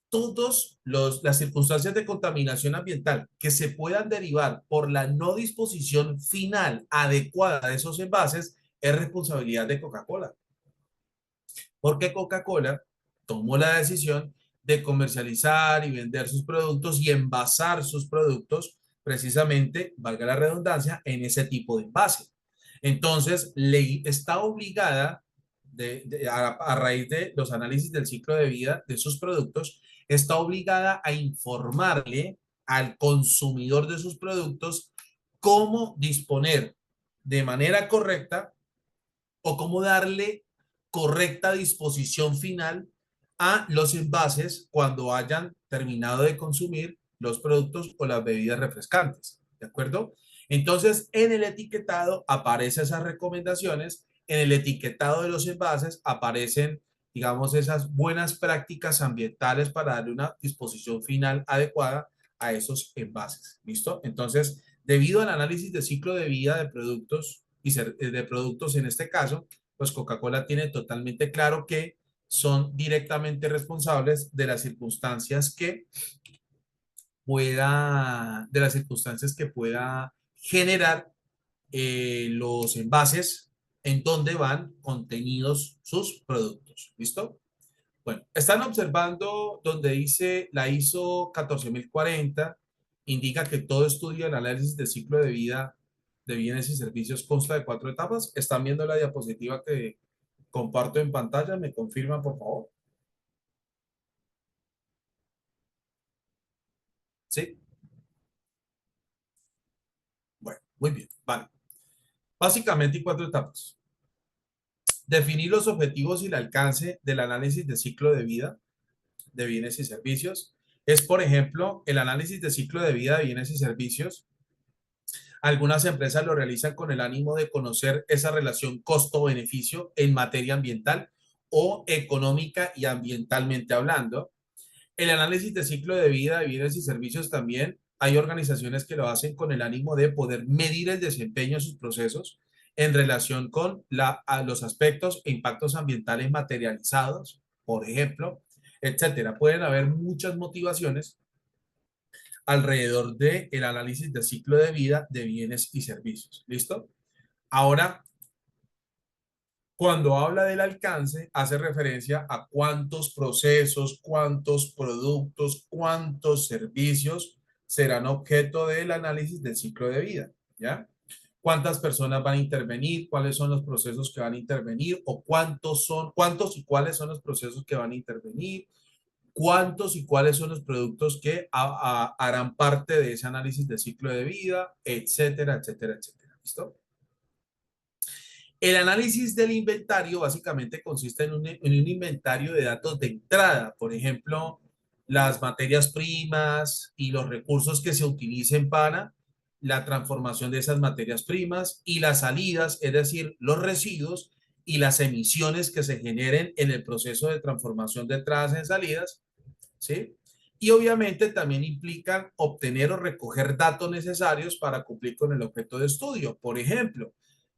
todas las circunstancias de contaminación ambiental que se puedan derivar por la no disposición final adecuada de esos envases es responsabilidad de Coca-Cola, porque Coca-Cola tomó la decisión de comercializar y vender sus productos y envasar sus productos precisamente, valga la redundancia, en ese tipo de envase. Entonces, ley está obligada a raíz de los análisis del ciclo de vida de sus productos, está obligada a informarle al consumidor de sus productos cómo disponer de manera correcta o cómo darle correcta disposición final a los envases cuando hayan terminado de consumir los productos o las bebidas refrescantes, ¿de acuerdo? Entonces, en el etiquetado aparecen esas recomendaciones, en el etiquetado de los envases aparecen, digamos, esas buenas prácticas ambientales para darle una disposición final adecuada a esos envases, ¿listo? Entonces, debido al análisis de ciclo de vida de productos y de productos en este caso, pues Coca-Cola tiene totalmente claro que son directamente responsables de las circunstancias que pueda generar los envases en donde van contenidos sus productos. ¿Listo? Bueno, están observando donde dice la ISO 14040, indica que todo estudio del análisis de ciclo de vida de bienes y servicios consta de 4 etapas. ¿Están viendo la diapositiva que comparto en pantalla? ¿Me confirman, por favor? Sí. Bueno, muy bien. Vale. Básicamente, hay 4 etapas. Definir los objetivos y el alcance del análisis de ciclo de vida de bienes y servicios. Es, por ejemplo, el análisis de ciclo de vida de bienes y servicios. Algunas empresas lo realizan con el ánimo de conocer esa relación costo-beneficio en materia ambiental o económica y ambientalmente hablando. El análisis de ciclo de vida de bienes y servicios también hay organizaciones que lo hacen con el ánimo de poder medir el desempeño de sus procesos en relación con los aspectos e impactos ambientales materializados, por ejemplo, etcétera. Pueden haber muchas motivaciones alrededor del análisis de ciclo de vida de bienes y servicios. ¿Listo? Ahora, cuando habla del alcance, hace referencia a cuántos procesos, cuántos productos, cuántos servicios serán objeto del análisis del ciclo de vida, ¿ya? ¿Cuántas personas van a intervenir? ¿Cuáles son los procesos que van a intervenir? ¿O cuántos y cuáles son los procesos que van a intervenir? ¿Cuántos y cuáles son los productos que harán parte de ese análisis de ciclo de vida? Etcétera, etcétera, etcétera. ¿Listo? El análisis del inventario básicamente consiste en un inventario de datos de entrada, por ejemplo, las materias primas y los recursos que se utilicen para la transformación de esas materias primas y las salidas, es decir, los residuos y las emisiones que se generen en el proceso de transformación de entradas en salidas, ¿sí? Y obviamente también implican obtener o recoger datos necesarios para cumplir con el objeto de estudio. Por ejemplo,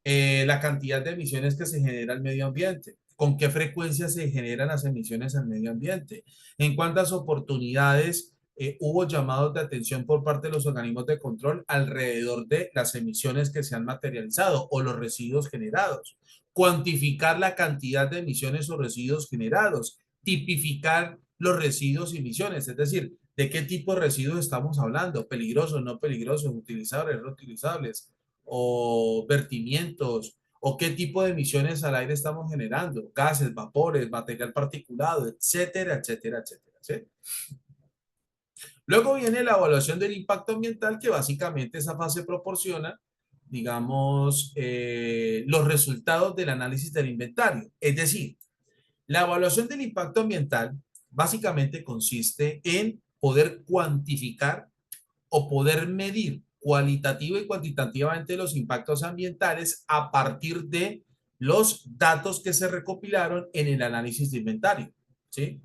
la cantidad de emisiones que se genera al medio ambiente, con qué frecuencia se generan las emisiones al medio ambiente, en cuántas oportunidades hubo llamados de atención por parte de los organismos de control alrededor de las emisiones que se han materializado o los residuos generados, cuantificar la cantidad de emisiones o residuos generados, tipificar los residuos y emisiones, es decir, de qué tipo de residuos estamos hablando, peligrosos, no peligrosos, utilizables, reutilizables, o vertimientos, o qué tipo de emisiones al aire estamos generando, gases, vapores, material particulado, etcétera, etcétera, etcétera. ¿Sí? Luego viene la evaluación del impacto ambiental, que básicamente esa fase proporciona, digamos, los resultados del análisis del inventario. Es decir, la evaluación del impacto ambiental básicamente consiste en poder cuantificar o poder medir cualitativa y cuantitativamente los impactos ambientales a partir de los datos que se recopilaron en el análisis de inventario, ¿sí?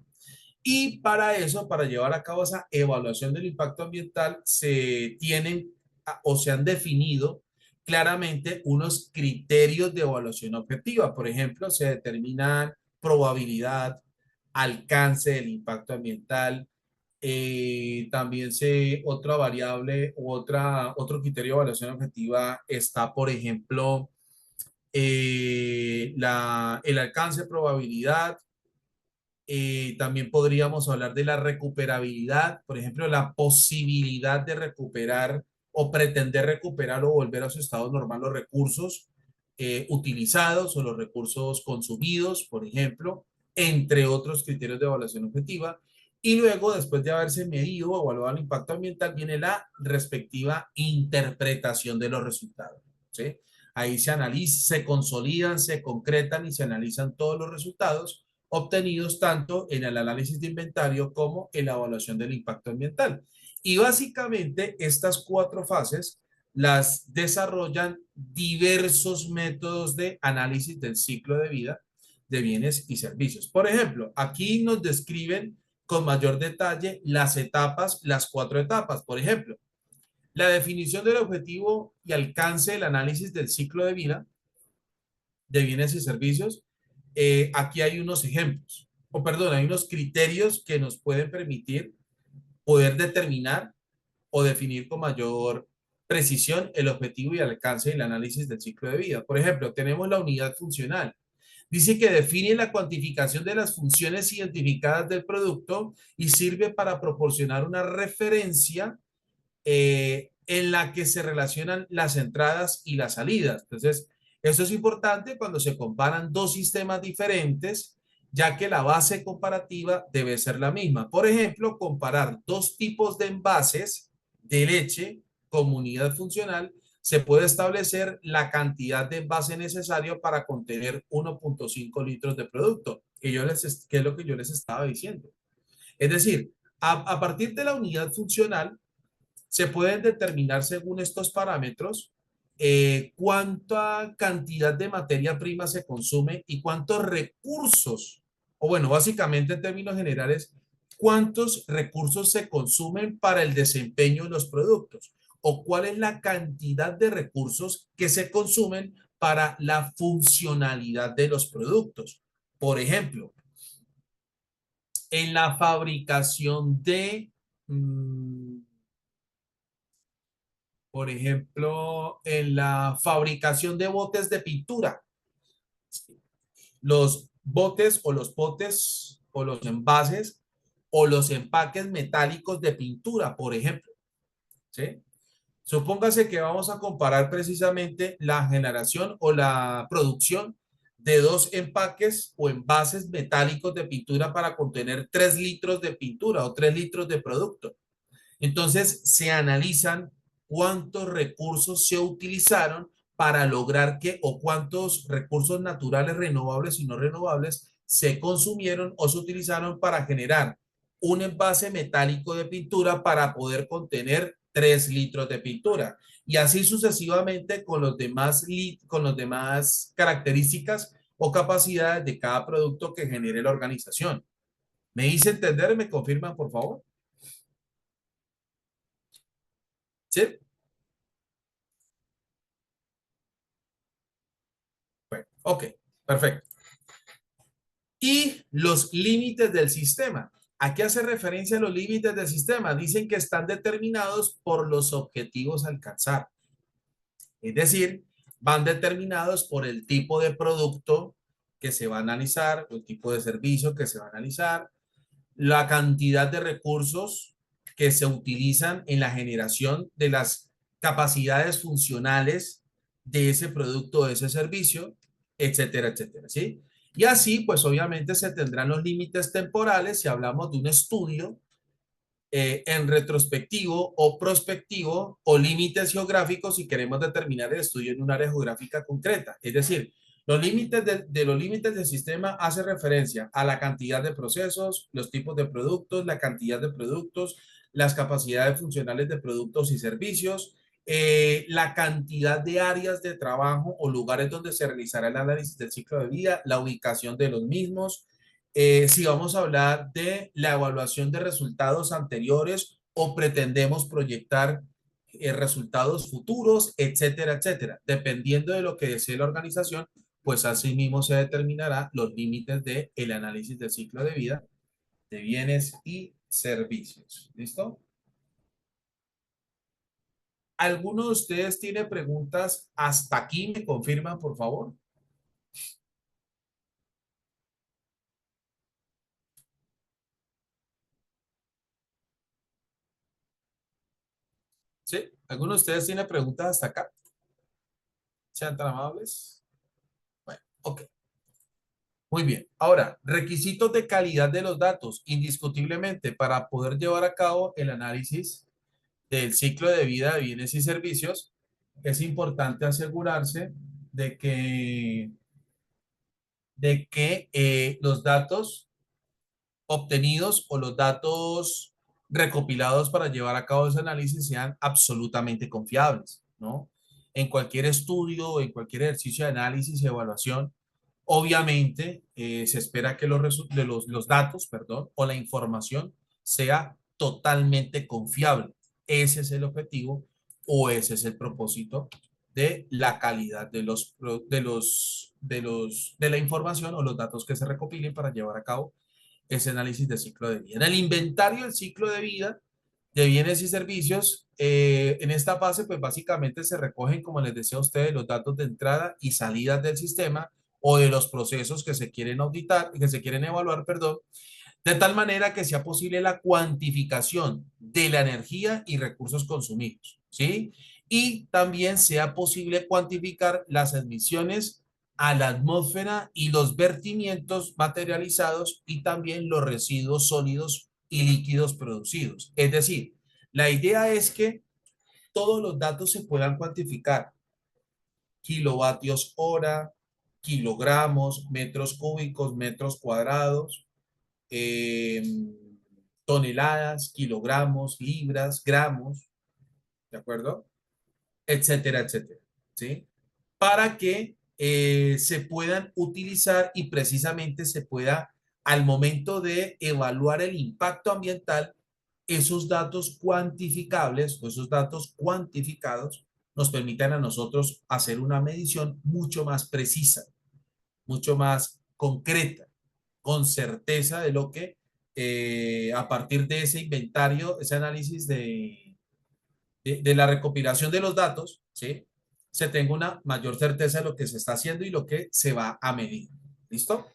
Y para eso, para llevar a cabo esa evaluación del impacto ambiental, se tienen o se han definido claramente unos criterios de evaluación objetiva. Por ejemplo, se determinan probabilidad, alcance del impacto ambiental, también otra variable u otro criterio de evaluación objetiva está, por ejemplo, el alcance, probabilidad. También podríamos hablar de la recuperabilidad, por ejemplo, la posibilidad de recuperar o pretender recuperar o volver a su estado normal los recursos utilizados o los recursos consumidos, por ejemplo, entre otros criterios de evaluación objetiva. Y luego, después de haberse medido o evaluado el impacto ambiental, viene la respectiva interpretación de los resultados. ¿Sí? Ahí se analiza, se consolidan, se concretan y se analizan todos los resultados obtenidos tanto en el análisis de inventario como en la evaluación del impacto ambiental. Y básicamente estas cuatro fases las desarrollan diversos métodos de análisis del ciclo de vida de bienes y servicios. Por ejemplo, aquí nos describen con mayor detalle las etapas, las cuatro etapas. Por ejemplo, la definición del objetivo y alcance del análisis del ciclo de vida de bienes y servicios. Aquí hay unos ejemplos, o perdón, hay unos criterios que nos pueden permitir poder determinar o definir con mayor precisión el objetivo y alcance del análisis del ciclo de vida. Por ejemplo, tenemos la unidad funcional. Dice que define la cuantificación de las funciones identificadas del producto y sirve para proporcionar una referencia en la que se relacionan las entradas y las salidas. Entonces, eso es importante cuando se comparan dos sistemas diferentes, ya que la base comparativa debe ser la misma. Por ejemplo, comparar dos tipos de envases de leche con unidad funcional, se puede establecer la cantidad de envase necesario para contener 1.5 litros de producto, que es lo que yo les estaba diciendo. Es decir, a partir de la unidad funcional, se pueden determinar según estos parámetros cuánta cantidad de materia prima se consume y cuántos recursos, o bueno, básicamente en términos generales, cuántos recursos se consumen para el desempeño de los productos o cuál es la cantidad de recursos que se consumen para la funcionalidad de los productos. Por ejemplo, en la fabricación de por ejemplo, en la fabricación de botes de pintura, los botes o los potes o los envases o los empaques metálicos de pintura, por ejemplo, ¿sí? Supóngase que vamos a comparar precisamente la generación o la producción de dos empaques o envases metálicos de pintura para contener 3 litros de pintura o 3 litros de producto. Entonces se analizan cuántos recursos se utilizaron para lograr que o cuántos recursos naturales renovables y no renovables se consumieron o se utilizaron para generar un envase metálico de pintura para poder contener 3 litros de pintura. Y así sucesivamente con los demás características o capacidades de cada producto que genere la organización. ¿Me hice entender? ¿Me confirman, por favor? ¿Sí? Bueno, ok, perfecto. Y los límites del sistema. ¿A qué hace referencia los límites del sistema? Dicen que están determinados por los objetivos a alcanzar. Es decir, van determinados por el tipo de producto que se va a analizar, el tipo de servicio que se va a analizar, la cantidad de recursos que se utilizan en la generación de las capacidades funcionales de ese producto o de ese servicio, etcétera, etcétera, ¿sí? Y así, pues obviamente se tendrán los límites temporales si hablamos de un estudio en retrospectivo o prospectivo o límites geográficos si queremos determinar el estudio en un área geográfica concreta. Es decir, los límites de los límites del sistema hace referencia a la cantidad de procesos, los tipos de productos, la cantidad de productos, las capacidades funcionales de productos y servicios, la cantidad de áreas de trabajo o lugares donde se realizará el análisis del ciclo de vida, la ubicación de los mismos, si vamos a hablar de la evaluación de resultados anteriores o pretendemos proyectar resultados futuros, etcétera, etcétera. Dependiendo de lo que desee la organización, pues así mismo se determinará los límites del análisis del ciclo de vida de bienes y servicios. ¿Listo? ¿Alguno de ustedes tiene preguntas hasta aquí? ¿Me confirman, por favor? ¿Sí? ¿Alguno de ustedes tiene preguntas hasta acá? Sean tan amables. Bueno, ok. Muy bien. Ahora, requisitos de calidad de los datos. Indiscutiblemente, para poder llevar a cabo el análisis del ciclo de vida de bienes y servicios, es importante asegurarse de que los datos obtenidos o los datos recopilados para llevar a cabo ese análisis sean absolutamente confiables, ¿no? En cualquier estudio, en cualquier ejercicio de análisis y evaluación, obviamente se espera que los datos, perdón, o la información sea totalmente confiable. Ese es el objetivo o ese es el propósito de la calidad de la información o los datos que se recopilen para llevar a cabo ese análisis de ciclo de vida. En el inventario del ciclo de vida de bienes y servicios, en esta fase, pues básicamente se recogen, como les decía a ustedes, los datos de entrada y salida del sistema o de los procesos que se quieren auditar, que se quieren evaluar, perdón, de tal manera que sea posible la cuantificación de la energía y recursos consumidos, ¿sí? Y también sea posible cuantificar las emisiones a la atmósfera y los vertimientos materializados y también los residuos sólidos y líquidos producidos. Es decir, la idea es que todos los datos se puedan cuantificar: kilovatios hora, kilogramos, metros cúbicos, metros cuadrados, eh, toneladas, kilogramos, libras, gramos, ¿de acuerdo? Etcétera, etcétera, ¿sí? Para que se puedan utilizar y precisamente se pueda, al momento de evaluar el impacto ambiental, esos datos cuantificables o esos datos cuantificados nos permitan a nosotros hacer una medición mucho más precisa, mucho más concreta, con certeza de lo que a partir de ese inventario, ese análisis de la recopilación de los datos, ¿sí? Se tenga una mayor certeza de lo que se está haciendo y lo que se va a medir. ¿Listo?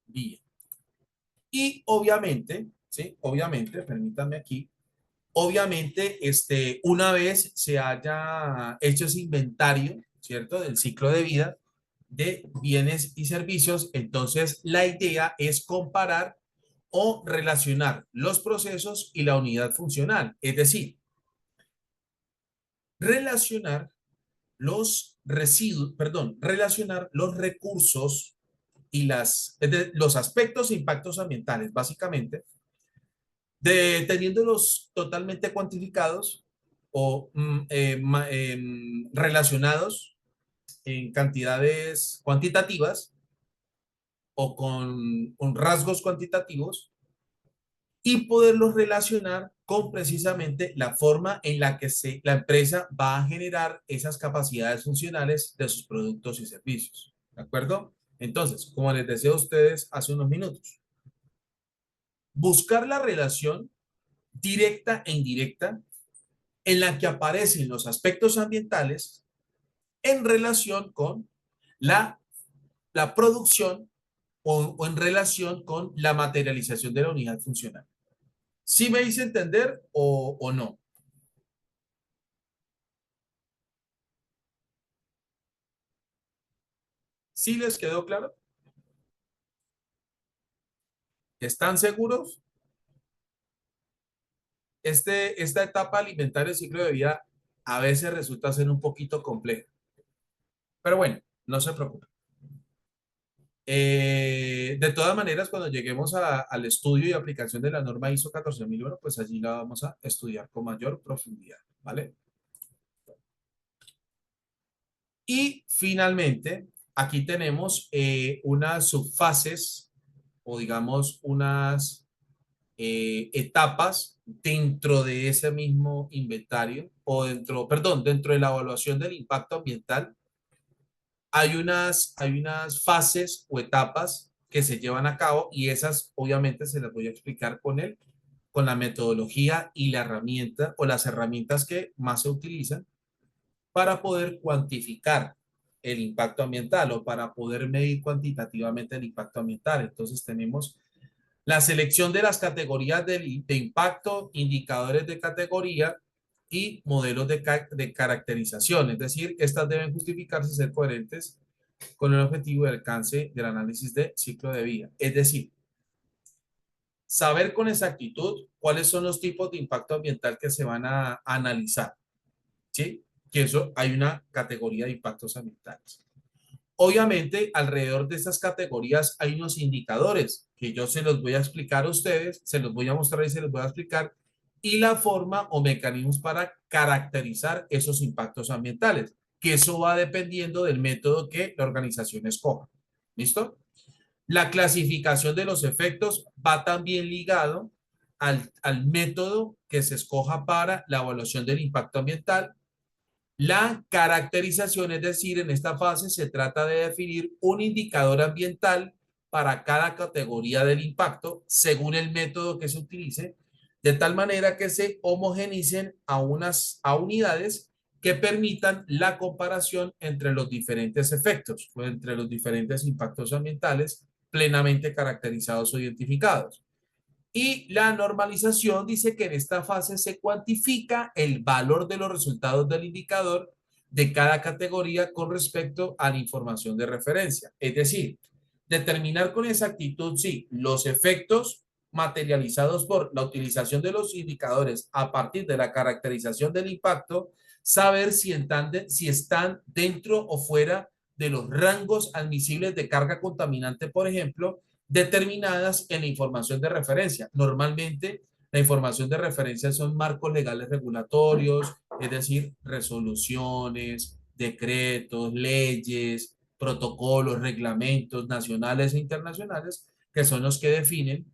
Bien. Y obviamente, ¿sí? Obviamente, permítanme aquí, obviamente, una vez se haya hecho ese inventario, ¿cierto? Del ciclo de vida de bienes y servicios, entonces la idea es comparar o relacionar los procesos y la unidad funcional. Es decir, relacionar los residuos, perdón, relacionar los recursos y los aspectos e impactos ambientales, básicamente, teniéndolos totalmente cuantificados o relacionados en cantidades cuantitativas o con rasgos cuantitativos y poderlos relacionar con precisamente la forma en la que la empresa va a generar esas capacidades funcionales de sus productos y servicios. ¿De acuerdo? Entonces, como les decía a ustedes hace unos minutos, buscar la relación directa e indirecta en la que aparecen los aspectos ambientales en relación con la, la producción o en relación con la materialización de la unidad funcional. ¿Sí me hice entender o no? ¿Sí les quedó claro? ¿Están seguros? Esta etapa alimentaria del ciclo de vida a veces resulta ser un poquito compleja, pero bueno, no se preocupen. De todas maneras, cuando lleguemos al estudio y aplicación de la norma ISO 14001, pues allí la vamos a estudiar con mayor profundidad, ¿vale? Y finalmente, aquí tenemos unas subfases o digamos unas etapas dentro de ese mismo inventario o perdón, dentro de la evaluación del impacto ambiental. Hay unas fases o etapas que se llevan a cabo y esas obviamente se las voy a explicar con la metodología y la herramienta o las herramientas que más se utilizan para poder cuantificar el impacto ambiental o para poder medir cuantitativamente el impacto ambiental. Entonces tenemos la selección de las categorías de impacto, indicadores de categoría y modelos de caracterización. Es decir, estas deben justificarse y ser coherentes con el objetivo de alcance del análisis de ciclo de vida. Es decir, saber con exactitud cuáles son los tipos de impacto ambiental que se van a analizar. ¿Sí? Que eso hay una categoría de impactos ambientales. Obviamente, alrededor de estas categorías hay unos indicadores que yo se los voy a explicar a ustedes, se los voy a mostrar y se los voy a explicar, y la forma o mecanismos para caracterizar esos impactos ambientales, que eso va dependiendo del método que la organización escoja. ¿Listo? La clasificación de los efectos va también ligado al método que se escoja para la evaluación del impacto ambiental. La caracterización, es decir, en esta fase se trata de definir un indicador ambiental para cada categoría del impacto según el método que se utilice, de tal manera que se homogenicen a unidades que permitan la comparación entre los diferentes efectos o entre los diferentes impactos ambientales plenamente caracterizados o identificados. Y la normalización dice que en esta fase se cuantifica el valor de los resultados del indicador de cada categoría con respecto a la información de referencia. Es decir, determinar con exactitud si los efectos materializados por la utilización de los indicadores a partir de la caracterización del impacto, saber si están dentro o fuera de los rangos admisibles de carga contaminante, por ejemplo, determinadas en la información de referencia. Normalmente, la información de referencia son marcos legales regulatorios, es decir, resoluciones, decretos, leyes, protocolos, reglamentos nacionales e internacionales, que son los que definen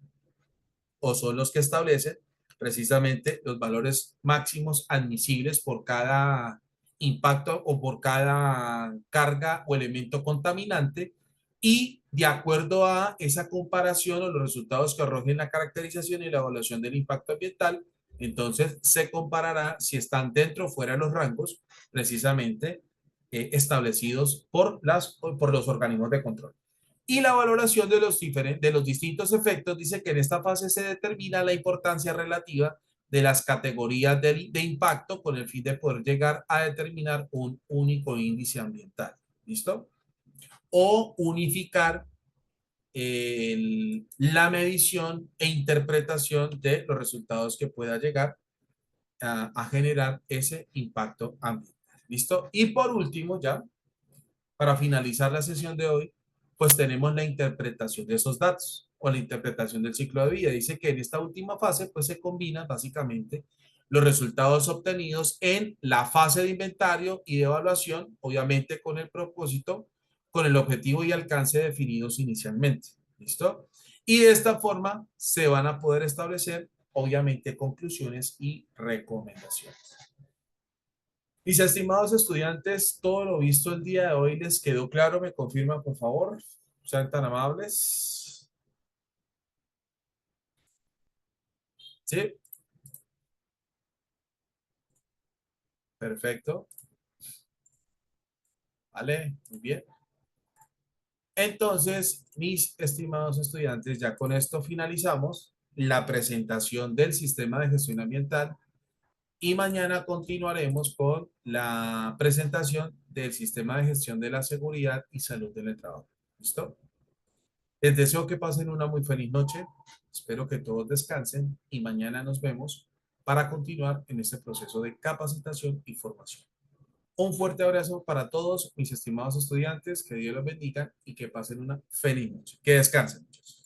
o son los que establecen precisamente los valores máximos admisibles por cada impacto o por cada carga o elemento contaminante, y de acuerdo a esa comparación o los resultados que arrojen la caracterización y la evaluación del impacto ambiental, entonces se comparará si están dentro o fuera de los rangos precisamente establecidos por los organismos de control. Y la valoración de los distintos efectos dice que en esta fase se determina la importancia relativa de las categorías de impacto con el fin de poder llegar a determinar un único índice ambiental. ¿Listo? O unificar medición e interpretación de los resultados que pueda llegar a generar ese impacto ambiental. ¿Listo? Y por último, ya, para finalizar la sesión de hoy, pues tenemos la interpretación de esos datos o la interpretación del ciclo de vida. Dice que en esta última fase, pues se combinan básicamente los resultados obtenidos en la fase de inventario y de evaluación, obviamente con el propósito, con el objetivo y alcance definidos inicialmente. ¿Listo? Y de esta forma se van a poder establecer, obviamente, conclusiones y recomendaciones. Mis estimados estudiantes, todo lo visto el día de hoy les quedó claro. ¿Me confirman, por favor? Sean tan amables. Sí, perfecto. Vale, muy bien. Entonces, mis estimados estudiantes, ya con esto finalizamos la presentación del sistema de gestión ambiental y mañana continuaremos con la presentación del sistema de gestión de la seguridad y salud del trabajo. ¿Listo? Les deseo que pasen una muy feliz noche. Espero que todos descansen y mañana nos vemos para continuar en este proceso de capacitación y formación. Un fuerte abrazo para todos mis estimados estudiantes, que Dios los bendiga y que pasen una feliz noche. Que descansen, muchachos.